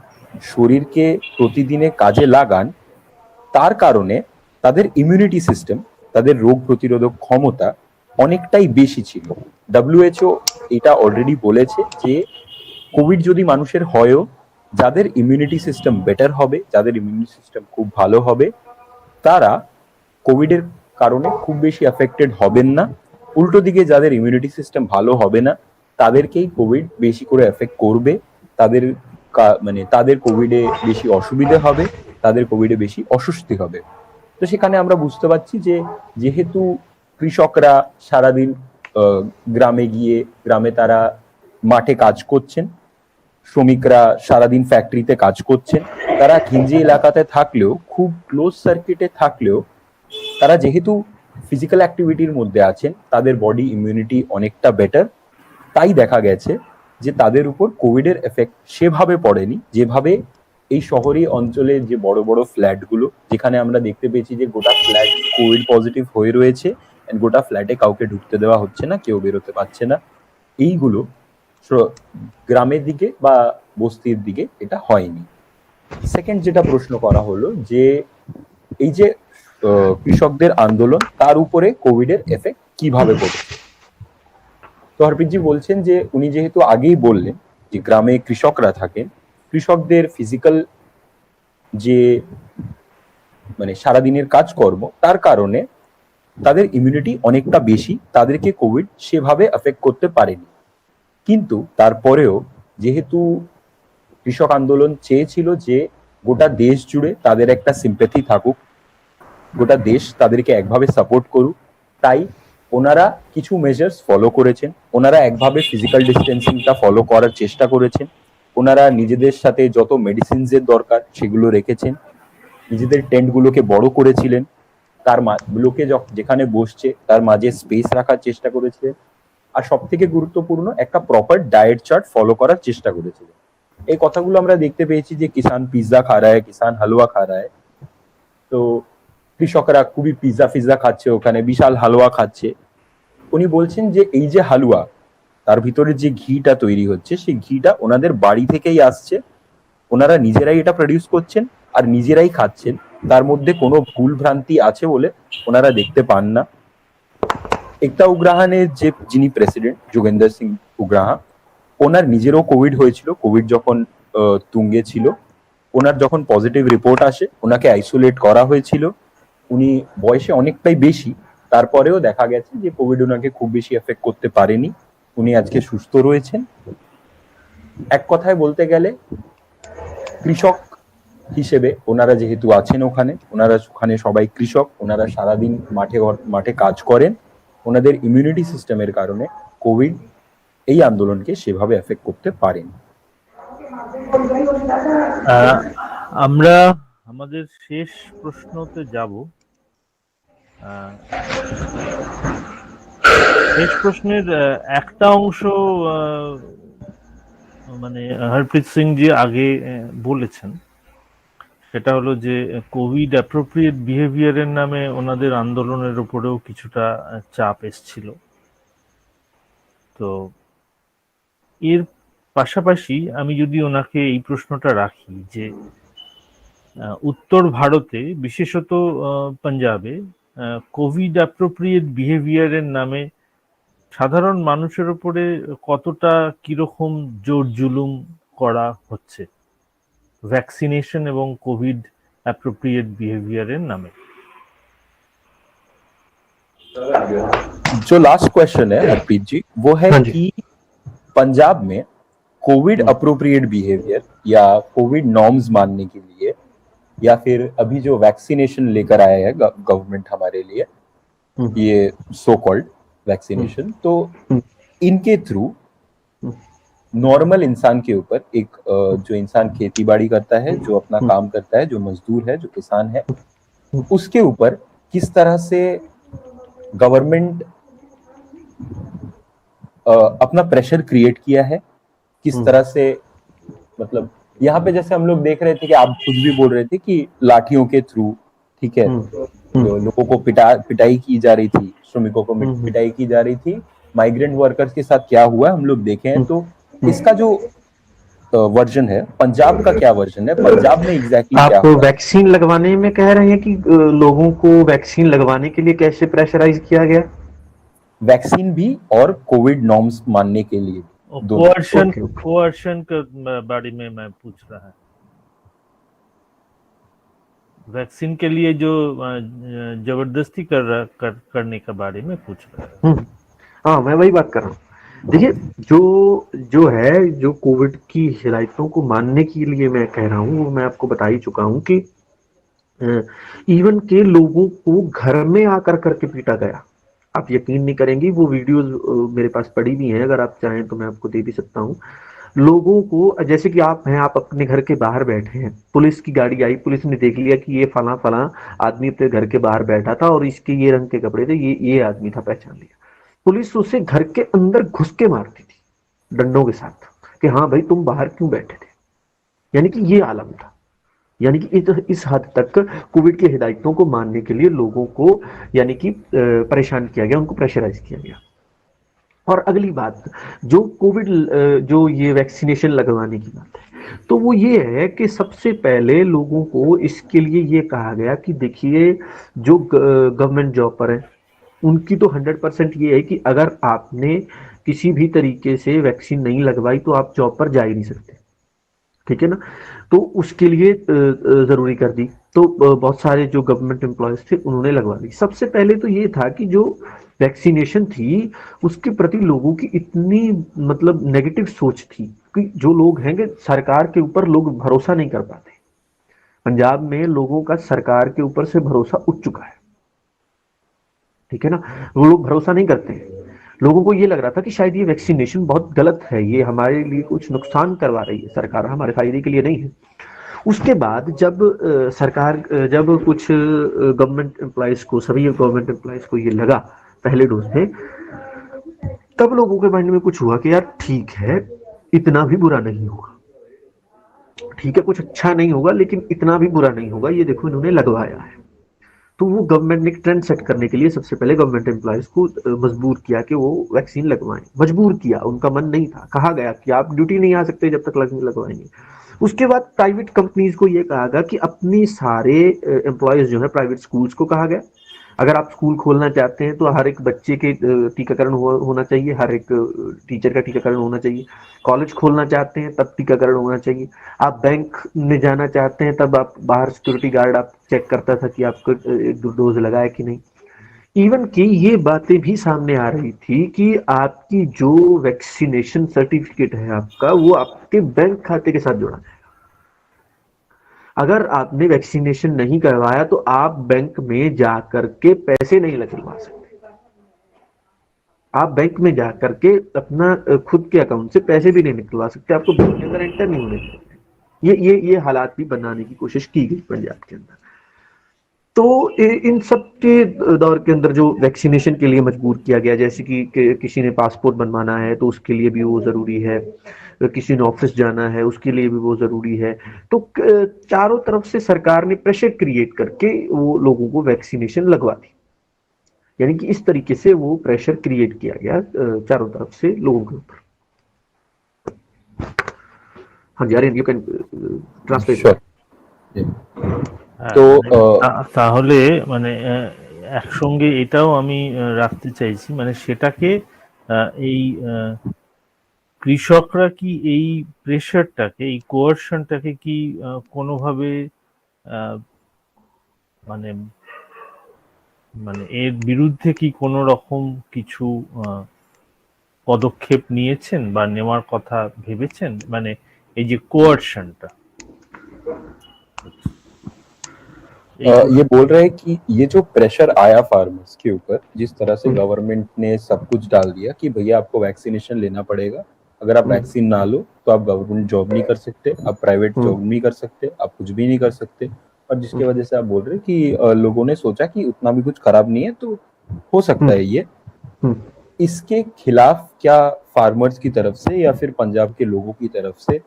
শরীরকে প্রতিদিনে কাজে লাগান, তার কারণে তাদের ইমিউনিটি সিস্টেম, তাদের রোগ প্রতিরোধক ক্ষমতা অনেকটাই বেশি ছিল। WHO এটা অলরেডি বলেছে যে কোভিড যদি মানুষের হয়ও, যাদের ইমিউনিটি সিস্টেম বেটার হবে, যাদের ইমিউনিটি সিস্টেম খুব ভালো হবে, তারা কোভিডের কারণে খুব বেশি এফেক্টেড হবেন না। উল্টো দিকে যাদের ইমিউনিটি সিস্টেম ভালো হবে না, তাদেরকেই কোভিড বেশি করে এফেক্ট করবে, তাদের মানে তাদের কোভিডে বেশি অসুবিধে হবে, তাদের কোভিডে বেশি অস্বস্তি হবে। তো সেখানে আমরা বুঝতে পারছি যে যেহেতু কৃষকরা সারাদিন গ্রামে গিয়ে গ্রামে তারা মাঠে কাজ করছেন, শ্রমিকরা সারাদিন ফ্যাক্টরিতে কাজ করছেন, তারা ঘিঞ্জি এলাকাতে থাকলেও খুব ক্লোজ সার্কিটে থাকলেও তারা যেহেতু ফিজিক্যাল অ্যাক্টিভিটির মধ্যে আছেন, তাদের বডি ইমিউনিটি অনেকটা বেটার, তাই দেখা গেছে যে তাদের উপর কোভিডের এফেক্ট সেভাবে পড়েনি যেভাবে এই শহরি অঞ্চলে যে বড় বড় ফ্ল্যাটগুলো, যেখানে আমরা দেখতে পেয়েছি যে গোটা ফ্ল্যাট কোভিড পজিটিভ হয়ে রয়েছে, গোটা ফ্ল্যাটে কাউকে ঢুকতে দেওয়া হচ্ছে না, কেউ বেরোতে পারছে না, এইগুলো গ্রামের দিকে বা বস্তির দিকে এটা হয়নি। সেকেন্ড যেটা প্রশ্ন করা হলো যে এই যে কৃষকদের আন্দোলন, তার উপরে কোভিডের এফেক্ট কিভাবে পড়ছে। তো হরপ্রীতজি বলছেন যে উনি যেহেতু আগেই বললেন যে গ্রামে কৃষকরা থাকেন, কৃষকদের ফিজিক্যাল যে মানে সারাদিনের কাজকর্ম, তার কারণে তাদের ইমিউনিটি অনেকটা বেশি, তাদেরকে কোভিড সেভাবে এফেক্ট করতে পারেনি। কিন্তু তারপরেও যেহেতু কৃষক আন্দোলন চেয়েছিল যে গোটা দেশ জুড়ে তাদের একটা সিম্প্যাথি থাকুক, গোটা দেশ তাদেরকে একভাবে সাপোর্ট করুক, তাই ওনারা কিছু মেজার্স ফলো করেছেন। ওনারা একভাবে ফিজিক্যাল ডিস্টেন্সিংটা ফলো করার চেষ্টা করেছেন, ওনারা নিজেদের সাথে যত মেডিসিনসের দরকার সেগুলো রেখেছেন, নিজেদের টেন্টগুলোকে বড় করেছিলেন, তার লোকে যেখানে বসছে তার মাঝে স্পেস রাখার চেষ্টা করেছিলেন, আর সব থেকে গুরুত্বপূর্ণ একটা প্রপার ডায়েট চার্ট ফলো করার চেষ্টা করেছিলেন। এই কথাগুলো আমরা দেখতে পেয়েছি যে কিষান পিৎজা খা রা হ্যায়, কিষান হালুয়া খা রা হ্যায়। তো কৃষকরা খুবই পিৎজা খাচ্ছে, ওখানে বিশাল হালুয়া খাচ্ছে। উনি বলছেন যে এই যে হালুয়া, তার ভিতরে যে ঘিটা তৈরি হচ্ছে, সেই ঘিটা ওনাদের বাড়ি থেকেই আসছে, ওনারা নিজেরাই এটা প্রডিউস করছেন আর নিজেরাই খাচ্ছেন, তার মধ্যে কোনো ভুল ভ্রান্তি আছে বলে ওনারা দেখতে পান না। একতা উগ্রাহানের যিনি প্রেসিডেন্ট যোগেন্দ্র সিং উগ্রাহা, ওনার নিজেরও কোভিড হয়েছিল, কোভিড যখন তুঙ্গে ছিল, ওনার যখন পজিটিভ রিপোর্ট আসে ওনাকে আইসোলেট করা হয়েছিল। উনি বয়সে অনেকটাই বেশি, তারপরেও দেখা গেছে যে কোভিড ওনাকে খুব বেশি এফেক্ট করতে পারেনি, উনি আজকে সুস্থ রয়েছেন। এক কথায় বলতে গেলে কৃষক হিসেবে ওনারা যেহেতু আছেন ওখানে সবাই কৃষক, ওনারা সারাদিন মাঠে কাজ করেন, ওনাদের ইমিউনিটি সিস্টেমের কারণে কোভিড এই আন্দোলনকে সেভাবে এফেক্ট করতে পারেন। আমরা আমাদের শেষ প্রশ্নতে যাব। শেষ প্রশ্নের একটা অংশ মানে হরপ্রীত সিং জি আগে বলেছেন, সেটা হলো যে কোভিড অ্যাপ্রোপ্রিয়েট বিহেভিয়ারের নামে ওনাদের আন্দোলনের উপরেও কিছুটা চাপ এসছিল। তো এর পাশাপাশি আমি যদি ওনাকে এই প্রশ্নটা রাখি যে উত্তর ভারতে বিশেষত পাঞ্জাবে কোভিড অ্যাপ্রোপ্রিয়েট বিহেভিয়ারের নামে সাধারণ মানুষের উপরে কতটা কিরকম জোর জুলুম করা হচ্ছে ভ্যাকসিনেশন এবং কোভিড অ্যাপ্রোপ্রিয়েট বিহেভিয়ারের नामे। जो लास्ट क्वेश्चन है हरप्रीत जी, वो है कि पंजाब में कोविड अप्रोप्रिएट बिहेवियर या कोविड नॉर्म्स मानने के लिए, या फिर अभी जो वैक्सीनेशन लेकर आया है गवर्नमेंट हमारे लिए, ये सो कॉल्ड वैक्सीनेशन, तो इनके थ्रू नॉर्मल इंसान के ऊपर, एक जो इंसान खेती बाड़ी करता है, जो अपना काम करता है, जो मजदूर है, जो किसान है, उसके ऊपर किस तरह से गवर्नमेंट अपना प्रेशर क्रिएट किया है, किस तरह से, मतलब यहाँ पे जैसे हम लोग देख रहे थे कि आप खुद भी बोल रहे थे कि लाठियों के थ्रू, ठीक है, तो लोगों को पिटाई की जा रही थी, श्रमिकों को पिटाई की जा रही थी, माइग्रेंट वर्कर्स के साथ क्या हुआ हम लोग देखे हैं। तो इसका जो वर्जन है, पंजाब का क्या वर्जन है, पंजाब में एग्जैक्टली क्या आप वैक्सीन लगवाने में कह रहे हैं कि लोगों को वैक्सीन लगवाने के लिए कैसे प्रेशराइज किया गया? वैक्सीन भी और कोविड नॉर्म्स मानने के लिए कोअर्शन के बारे में मैं पूछ रहा है। वैक्सीन के लिए जो जबरदस्ती करने के बारे में पूछ रहा है। हाँ, मैं वही बात कर रहा हूँ देखिए, जो है, जो कोविड की हिदायतों को मानने के लिए मैं कह रहा हूँ, वो मैं आपको बता ही चुका हूँ कि इवन के लोगों को घर में आकर करके पीटा गया। आप यकीन नहीं करेंगी, वो वीडियोस मेरे पास पड़ी भी हैं, अगर आप चाहें तो मैं आपको दे भी सकता हूँ। लोगों को, जैसे कि आप हैं, आप अपने घर के बाहर बैठे हैं, पुलिस की गाड़ी आई, पुलिस ने देख लिया कि ये फला फला आदमी अपने घर के बाहर बैठा था और इसके ये रंग के कपड़े थे, ये आदमी था, पहचान लिया। पुलिस उसे घर के अंदर घुस के मारती थी डंडों के साथ कि हाँ भाई तुम बाहर क्यों बैठे थे। यानी कि ये आलम था। यानी कि इस हद तक कोविड की हिदायतों को मानने के लिए लोगों को यानी कि परेशान किया गया, उनको प्रेशराइज किया गया। और अगली बात, जो कोविड जो ये वैक्सीनेशन लगवाने की बात है, तो वो ये है कि सबसे पहले लोगों को इसके लिए ये कहा गया कि देखिए, जो गवर्नमेंट जॉब पर है उनकी तो 100% ये है कि अगर आपने किसी भी तरीके से वैक्सीन नहीं लगवाई तो आप जॉब पर जा ही नहीं सकते, ठीक है ना। तो उसके लिए जरूरी कर दी, तो बहुत सारे जो गवर्नमेंट एम्प्लॉयज थे उन्होंने लगवा दी। सबसे पहले तो ये था कि जो वैक्सीनेशन थी उसके प्रति लोगों की इतनी मतलब नेगेटिव सोच थी कि जो लोग हैं कि सरकार के ऊपर लोग भरोसा नहीं कर पाते। पंजाब में लोगों का सरकार के ऊपर से भरोसा उठ चुका है, ठीक है ना। वो लोग भरोसा नहीं करते हैं। लोगों को ये लग रहा था कि शायद ये वैक्सीनेशन बहुत गलत है, ये हमारे लिए कुछ नुकसान करवा रही है सरकार, हमारे फायदे के लिए नहीं है। उसके बाद जब सरकार जब कुछ गवर्नमेंट एम्प्लॉयज को, सभी गवर्नमेंट एम्प्लॉयज को ये लगा पहले डोज में, तब लोगों के माइंड में कुछ हुआ कि यार ठीक है, इतना भी बुरा नहीं होगा, ठीक है कुछ अच्छा नहीं होगा लेकिन इतना भी बुरा नहीं होगा, ये देखो इन्होंने लगवाया है। तो वो गवर्नमेंट ने ट्रेंड सेट करने के लिए सबसे पहले गवर्नमेंट एम्प्लॉयज को मजबूर किया कि वो वैक्सीन लगवाएं। मजबूर किया, उनका मन नहीं था, कहा गया कि आप ड्यूटी नहीं आ सकते जब तक लगवाएंगे। उसके बाद प्राइवेट कंपनीज को ये कहा गया कि अपनी सारे एम्प्लॉयज जो है प्राइवेट स्कूल्स को कहा गया, अगर आप स्कूल खोलना चाहते हैं तो हर एक बच्चे के टीकाकरण होना चाहिए, हर एक टीचर का टीकाकरण होना चाहिए। कॉलेज खोलना चाहते हैं तब टीकाकरण होना चाहिए। आप बैंक में जाना चाहते हैं तब आप बाहर सिक्योरिटी गार्ड आप चेक करता था कि आपको एक डोज लगाया कि नहीं। इवन कि ये बातें भी सामने आ रही थी कि आपकी जो वैक्सीनेशन सर्टिफिकेट है आपका, वो आपके बैंक खाते के साथ जुड़ा है। अगर आपने वैक्सीनेशन नहीं करवाया तो आप बैंक में जाकर के पैसे नहीं निकलवा सकते। आप बैंक में जाकर के अपना खुद के अकाउंट से पैसे भी नहीं निकलवा सकते, आपको बैंक के अंदर एंटर नहीं होने देते। ये हालात भी बनाने की कोशिश की गई पंजाब के अंदर। तो इन सब के दौर के अंदर जो वैक्सीनेशन के लिए मजबूर किया गया, जैसे कि किसी ने पासपोर्ट बनवाना है तो उसके लिए भी वो जरूरी है, किसी ने ऑफिस जाना है उसके लिए भी वो जरूरी है। तो चारों तरफ से सरकार ने प्रेशर क्रिएट करके वो लोगों को वैक्सीनेशन लगवा दी। यानी कि इस तरीके से वो प्रेशर क्रिएट किया गया चारों तरफ से लोगों के ऊपर। हाँ जी, आर्यन यू कैन ट्रांसलेट। তো তাহলে মানে একসঙ্গে এটাও আমি রাখতে চাইছি, মানে সেটাকে এই কৃষকরা কি এই প্রেশারটাকে, এই কোয়ারশনটাকে কি কোনোভাবে মানে মানে এর বিরুদ্ধে কি কোনো রকম কিছু পদক্ষেপ নিয়েছেন বা নেওয়ার কথা ভেবেছেন, মানে এই যে কোয়ারশনটা? ये बोल रहे हैं कि ये जो प्रेशर आया फार्मर्स के ऊपर, जिस तरह से गवर्नमेंट ने सब कुछ डाल दिया कि भैया आपको वैक्सीनेशन लेना पड़ेगा, अगर आप वैक्सीन ना लो तो आप गवर्नमेंट जॉब नहीं कर सकते, आप प्राइवेट जॉब नहीं कर सकते, आप कुछ भी नहीं कर सकते। और जिसकी वजह से आप बोल रहे हैं कि लोगों ने सोचा कि उतना भी कुछ खराब नहीं है तो हो सकता है ये। इसके खिलाफ क्या फार्मर्स की तरफ से या फिर पंजाब के लोगों की तरफ से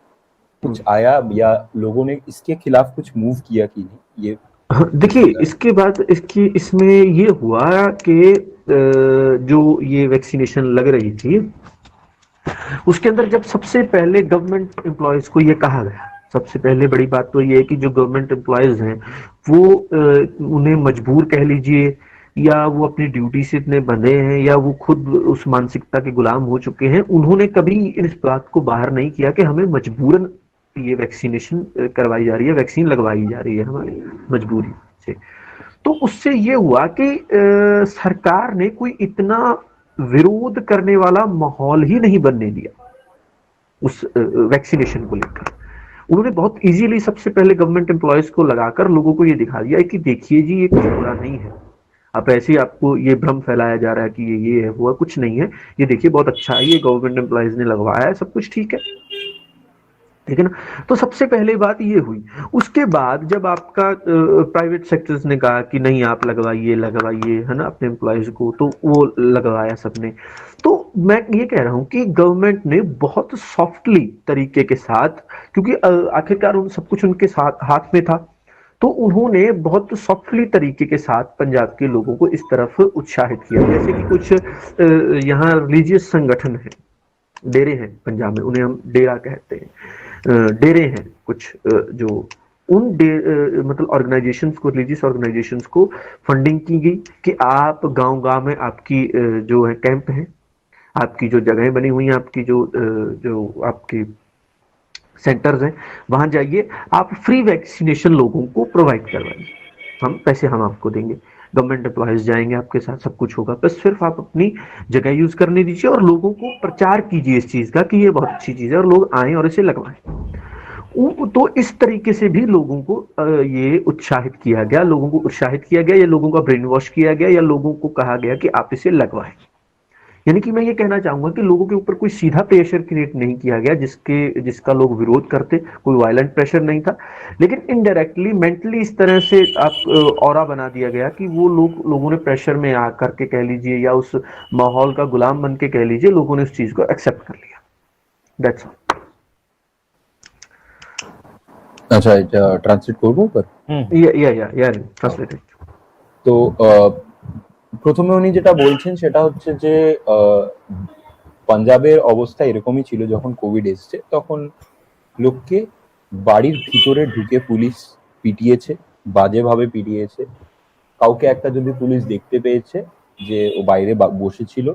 कुछ आया, या लोगों ने इसके खिलाफ कुछ मूव किया कि नहीं? ये देखिए, इसके बाद इसमें ये हुआ कि जो ये वैक्सीनेशन लग रही थी उसके अंदर जब सबसे पहले गवर्नमेंट एम्प्लॉयज को ये कहा गया, सबसे पहले बड़ी बात तो ये है कि जो गवर्नमेंट एम्प्लॉयज हैं वो उन्हें मजबूर कह लीजिए, या वो अपनी ड्यूटी से इतने बंधे हैं, या वो खुद उस मानसिकता के गुलाम हो चुके हैं, उन्होंने कभी इस बात को बाहर नहीं किया कि हमें मजबूरन ये वैक्सीनेशन करवाई जा रही है, वैक्सीन लगवाई जा रही है हमारी मजबूरी से। तो उससे ये हुआ कि सरकार ने कोई इतना विरोध करने वाला माहौल ही नहीं बनने दिया उस वैक्सीनेशन को लेकर। उन्होंने बहुत इजीली सबसे पहले गवर्नमेंट एम्प्लॉयज को लगाकर लोगों को ये दिखा दिया कि देखिए जी ये कुछ बुरा नहीं है, आप ऐसे ही आपको ये भ्रम फैलाया जा रहा है कि ये है हुआ कुछ नहीं है, ये देखिए बहुत अच्छा है, ये गवर्नमेंट एम्प्लॉयज ने लगवाया है, सब कुछ ठीक है, ठीक है ना। तो सबसे पहले बात ये हुई। उसके बाद जब आपका प्राइवेट सेक्टर्स ने कहा कि नहीं आप लगवाइए लगवाइए, है ना, अपने एम्प्लॉयज को, तो वो लगवाया सबने। तो मैं ये कह रहा हूं कि गवर्नमेंट ने बहुत सॉफ्टली तरीके के साथ, क्योंकि आखिरकार उन सब कुछ उनके साथ हाथ में था, तो उन्होंने बहुत सॉफ्टली तरीके के साथ पंजाब के लोगों को इस तरफ उत्साहित किया। जैसे कि कुछ यहाँ रिलीजियस संगठन है, डेरे हैं पंजाब में, उन्हें हम डेरा कहते हैं, डेरे हैं कुछ जो उन मतलब ऑर्गेनाइजेशंस को, रिलीजियस ऑर्गेनाइजेशंस को फंडिंग की गई कि आप गांव-गांव में आपकी जो है कैंप है, आपकी जो जगहें बनी हुई हैं, आपकी जो आपकी सेंटर्स हैं, वहां जाइए, आप फ्री वैक्सीनेशन लोगों को प्रोवाइड करवाइए, हम पैसे हम आपको देंगे, गवर्नमेंट एम्प्लॉयज जाएंगे आपके साथ, सब कुछ होगा, बस सिर्फ आप अपनी जगह यूज करने दीजिए और लोगों को प्रचार कीजिए इस चीज का कि ये बहुत अच्छी चीज है और लोग आए और इसे लगवाएं। तो इस तरीके से भी लोगों को ये उत्साहित किया गया, लोगों को उत्साहित किया गया, या लोगों का ब्रेन वॉश किया गया, या लोगों को कहा गया कि आप इसे लगवाएं। यानी कि मैं ये कहना चाहूंगा कि लोगों के ऊपर कोई सीधा प्रेशर क्रिएट नहीं किया गया जिसका लोग विरोध करते, कोई वायलेंट प्रेशर नहीं था, लेकिन इनडायरेक्टली मेंटली इस तरह से आप ऑरा बना दिया गया कि वो लोगों ने प्रेशर में आ करके कह लीजिए, या उस माहौल का गुलाम बन के कह लीजिए, लोगों ने उस चीज को एक्सेप्ट कर लिया। That's all. আচ্ছা, এটা ট্রান্সলেট করবো এবার। या ट्रांसलेटेड। তো প্রথমে উনি যেটা বলছেন সেটা হচ্ছে যে পাঞ্জাবের অবস্থা এরকমই ছিল যখন কোভিড এসছে, তখন লোককে বাড়ির ভিতরে ঢুকে পুলিশ পিটিয়েছে, বাজেভাবে পিটিয়েছে। কাউকে একটা যদি পুলিশ দেখতে পেয়েছে যে ও বাইরে বসেছিল,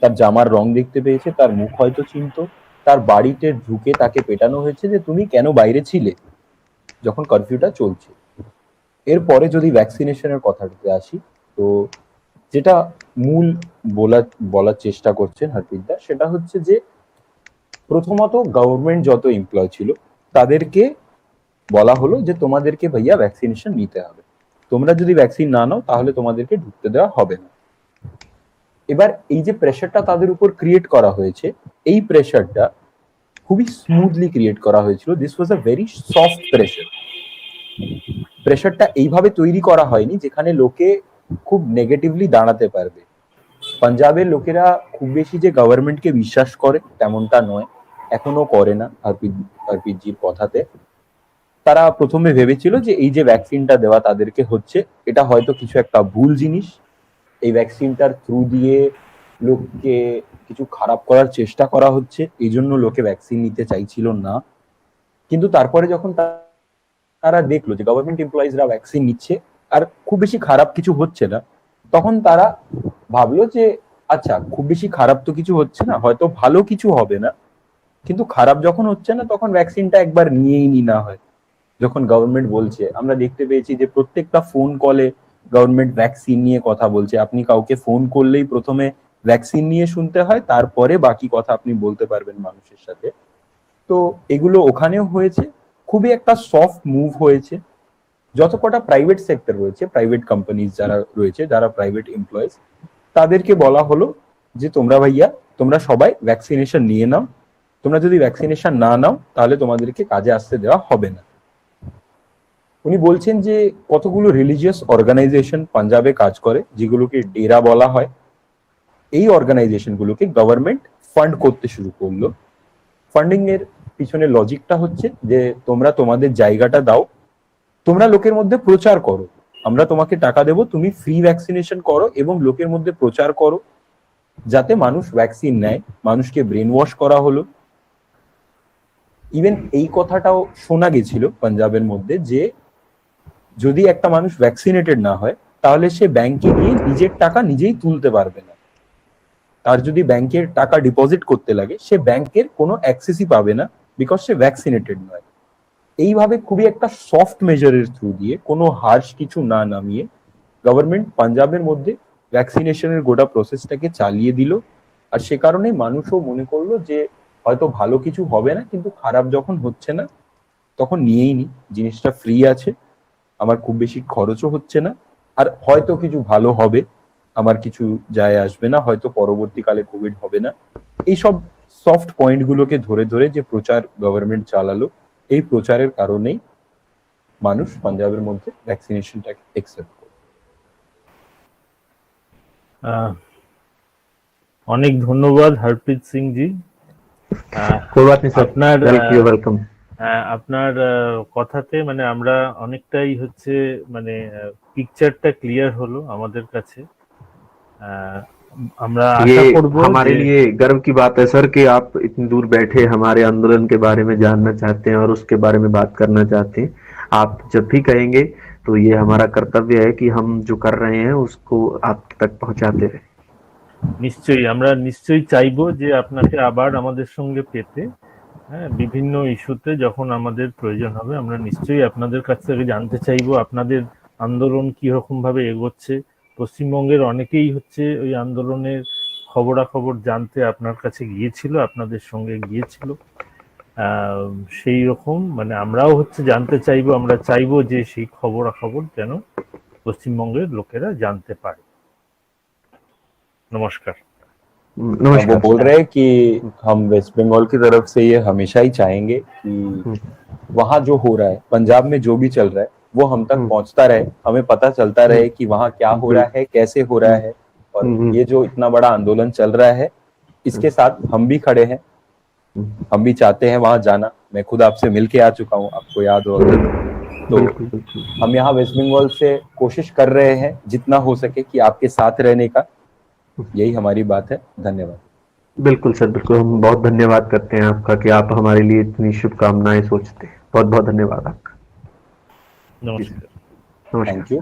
তার জামার রং দেখতে পেয়েছে, তার মুখ হয়তো চিনতো, তার বাড়িতে ঢুকে তাকে পেটানো হয়েছে যে তুমি কেন বাইরে ছিলে যখন কারফিউটা চলছে। এরপরে যদি ভ্যাকসিনেশনের কথাটাতে আসি, তো যেটা মূল বলার চেষ্টা করছেন হার্পিকদা, সেটা হচ্ছে যে প্রথমত গভর্নমেন্ট যত এমপ্লয় ছিল তাদেরকে বলা হলো যে তোমাদেরকে ভাইয়া ভ্যাকসিনেশন নিতে হবে, তোমরা যদি ভ্যাকসিন না নাও তাহলে তোমাদেরকে ঢুকতে দেওয়া হবে না। এবার এই যে প্রেশারটা তাদের উপর ক্রিয়েট করা হয়েছে, এই প্রেশারটা খুবই স্মুথলি ক্রিয়েট করা হয়েছিল। This was a very soft pressure. প্রেশারটা এইভাবে তৈরি করা হয়নি যেখানে লোকে খুব নেগেটিভলি দাঁড়াতে পারবে। পাঞ্জাবের লোকেরা খুব বেশি যে গভর্নমেন্টকে বিশ্বাস করে তেমনটা নয়, এখনো করে না। আরপিজির কথাতে তারা প্রথমে ভেবেছিল যে এই যে ভ্যাকসিনটা দেওয়া তাদেরকে হচ্ছে, এটা হয়তো কিছু একটা ভুল জিনিস, এই ভ্যাকসিনটার থ্রু দিয়ে লোককে কিছু খারাপ করার চেষ্টা করা হচ্ছে, এই জন্য লোকে ভ্যাকসিন নিতে চাইছিল না। কিন্তু তারপরে যখন তারা দেখলো যে গভর্নমেন্ট এমপ্লয়িজরা ভ্যাকসিন নিচ্ছে আর খুব বেশি খারাপ কিছু হচ্ছে না, তখন তারা ভাবলো যে আচ্ছা খুব বেশি খারাপ তো কিছু হচ্ছে না, হয়তো ভালো কিছু হবে না, কিন্তু খারাপ যখন হচ্ছে না তখন ভ্যাকসিনটা একবার নিয়েই নি না হয়। যখন গভর্নমেন্ট বলছে, আমরা দেখতে পেয়েছি যে প্রত্যেকটা ফোন কলে গভর্নমেন্ট ভ্যাকসিন নিয়ে কথা বলছে। আপনি কাউকে ফোন করলেই প্রথমে ভ্যাকসিন নিয়ে শুনতে হয়, তারপরে বাকি কথা আপনি বলতে পারবেন মানুষের সাথে। তো এগুলো ওখানেও হয়েছে, খুবই একটা সফট মুভ হয়েছে। যত কটা প্রাইভেট সেক্টর রয়েছে, প্রাইভেট কোম্পানিজ যারা রয়েছে, যারা প্রাইভেট এমপ্লয়িজ, তাদেরকে বলা হলো যে তোমরা ভাইয়া তোমরা সবাই ভ্যাকসিনেশন নিয়ে নাও, তোমরা যদি ভ্যাকসিনেশন না নাও তাহলে তোমাদেরকে কাজে আসতে দেওয়া হবে না। উনি বলছেন যে কতগুলো রিলিজিয়াস অর্গানাইজেশন পাঞ্জাবে কাজ করে, যেগুলোকে ডেরা বলা হয়, এই অর্গানাইজেশন গুলোকে গভর্নমেন্ট ফান্ড করতে শুরু করলো। ফান্ডিং এর পিছনে লজিকটা হচ্ছে যে তোমরা তোমাদের জায়গাটা দাও, তোমরা লোকের মধ্যে প্রচার করো, আমরা তোমাকে টাকা দেবো, তুমি ফ্রি ভ্যাকসিনেশন করো এবং লোকের মধ্যে প্রচার করো যাতে মানুষ ভ্যাকসিন নেয়। মানুষকে ব্রেন ওয়াশ করা হলো। ইভেন এই কথাটাও শোনা গেছিল পাঞ্জাবের মধ্যে যে যদি একটা মানুষ ভ্যাকসিনেটেড না হয় তাহলে সে ব্যাংকে গিয়ে নিজের টাকা নিজেই তুলতে পারবে না। তার যদি ব্যাংকের টাকা ডিপোজিট করতে লাগে, সে ব্যাংকের কোনো অ্যাক্সেসই পাবে না, বিকজ সে ভ্যাকসিনেটেড নয়। এইভাবে খুবই একটা সফট মেজারের থ্রু দিয়ে, কোনো হার্শ কিছু না নামিয়ে, গভর্নমেন্ট পাঞ্জাবের মধ্যে ভ্যাকসিনেশনের গোটা প্রসেসটাকে চালিয়ে দিল। আর সে কারণে মানুষও মনে করলো যে হয়তো ভালো কিছু হবে না, কিন্তু খারাপ যখন হচ্ছে না তখন নিয়েই নি, জিনিসটা ফ্রি আছে, আমার খুব বেশি খরচও হচ্ছে না, আর হয়তো কিছু ভালো হবে, আমার কিছু যায় আসবে না, হয়তো পরবর্তীকালে কোভিড হবে না। এইসব সফট পয়েন্ট গুলোকে ধরে ধরে যে প্রচার গভর্নমেন্ট চালালো, এই প্রচারের কারণেই মানুষ পাঞ্জাবের মধ্যে ভ্যাকসিনেশনটাকে একসেপ্ট করে। আহ, অনেক ধন্যবাদ হরপ্রীত সিং জি। कोई बात नहीं सर, আপনার वेलकम। আপনার কথাতে মানে আমরা অনেকটাই হচ্ছে মানে পিকচারটা ক্লিয়ার হলো আমাদের কাছে। আমরা আশা ये করব हमारे लिए गर्व की बात है सर कि आप इतनी दूर बैठे हमारे आंदोलन के बारे में जानना चाहते हैं और उसके बारे में बात करना चाहते हैं। आप जब भी कहेंगे तो ये हमारा कर्तव्य है कि हम जो कर रहे हैं उसको आप तक पहुंचाते रहे। নিশ্চয়ই আমরা নিশ্চয়ই চাইবো যে আপনাকে আবার আমাদের সঙ্গে পেতে। হ্যাঁ, বিভিন্ন ইস্যুতে যখন আমাদের প্রয়োজন হবে আমরা নিশ্চয়ই আপনাদের কাছ থেকে জানতে চাইবো আপনাদের আন্দোলন কি রকম ভাবে এগোচ্ছে। পশ্চিমবঙ্গের অনেকেই হচ্ছে ওই আন্দোলনের খবরাখবর জানতে আপনার কাছে গিয়েছিল, আপনাদের সঙ্গে গিয়েছিল। সেই রকম মানে আমরাও হচ্ছে জানতে চাইবো, আমরা চাইবো যে সেই খবরাখবর যেন পশ্চিমবঙ্গের লোকেরা জানতে পারে। नमस्कार। वो बोल रहे हैं कि हम वेस्ट बंगाल की तरफ से ये हमेशा ही चाहेंगे कि वहाँ जो हो रहा है, पंजाब में जो भी चल रहा है, वो हम तक पहुंचता रहे, हमें पता चलता रहे कि वहाँ क्या हो रहा है, कैसे हो रहा है, और ये जो इतना बड़ा आंदोलन चल रहा है इसके साथ हम भी खड़े हैं, हम भी चाहते हैं वहाँ जाना। मैं खुद आपसे मिल के आ चुका हूँ, आपको याद होगा। तो हम यहाँ वेस्ट बंगाल से कोशिश कर रहे हैं जितना हो सके कि आपके साथ रहने का, यही हमारी बात है। धन्यवाद। बिल्कुल सर, बिल्कुल, हम बहुत धन्यवाद करते हैं आपका कि आप हमारे लिए इतनी शुभकामनाएं सोचते हैं। बहुत बहुत धन्यवाद आपका। नमस्कार। नमस्कार। Thank you.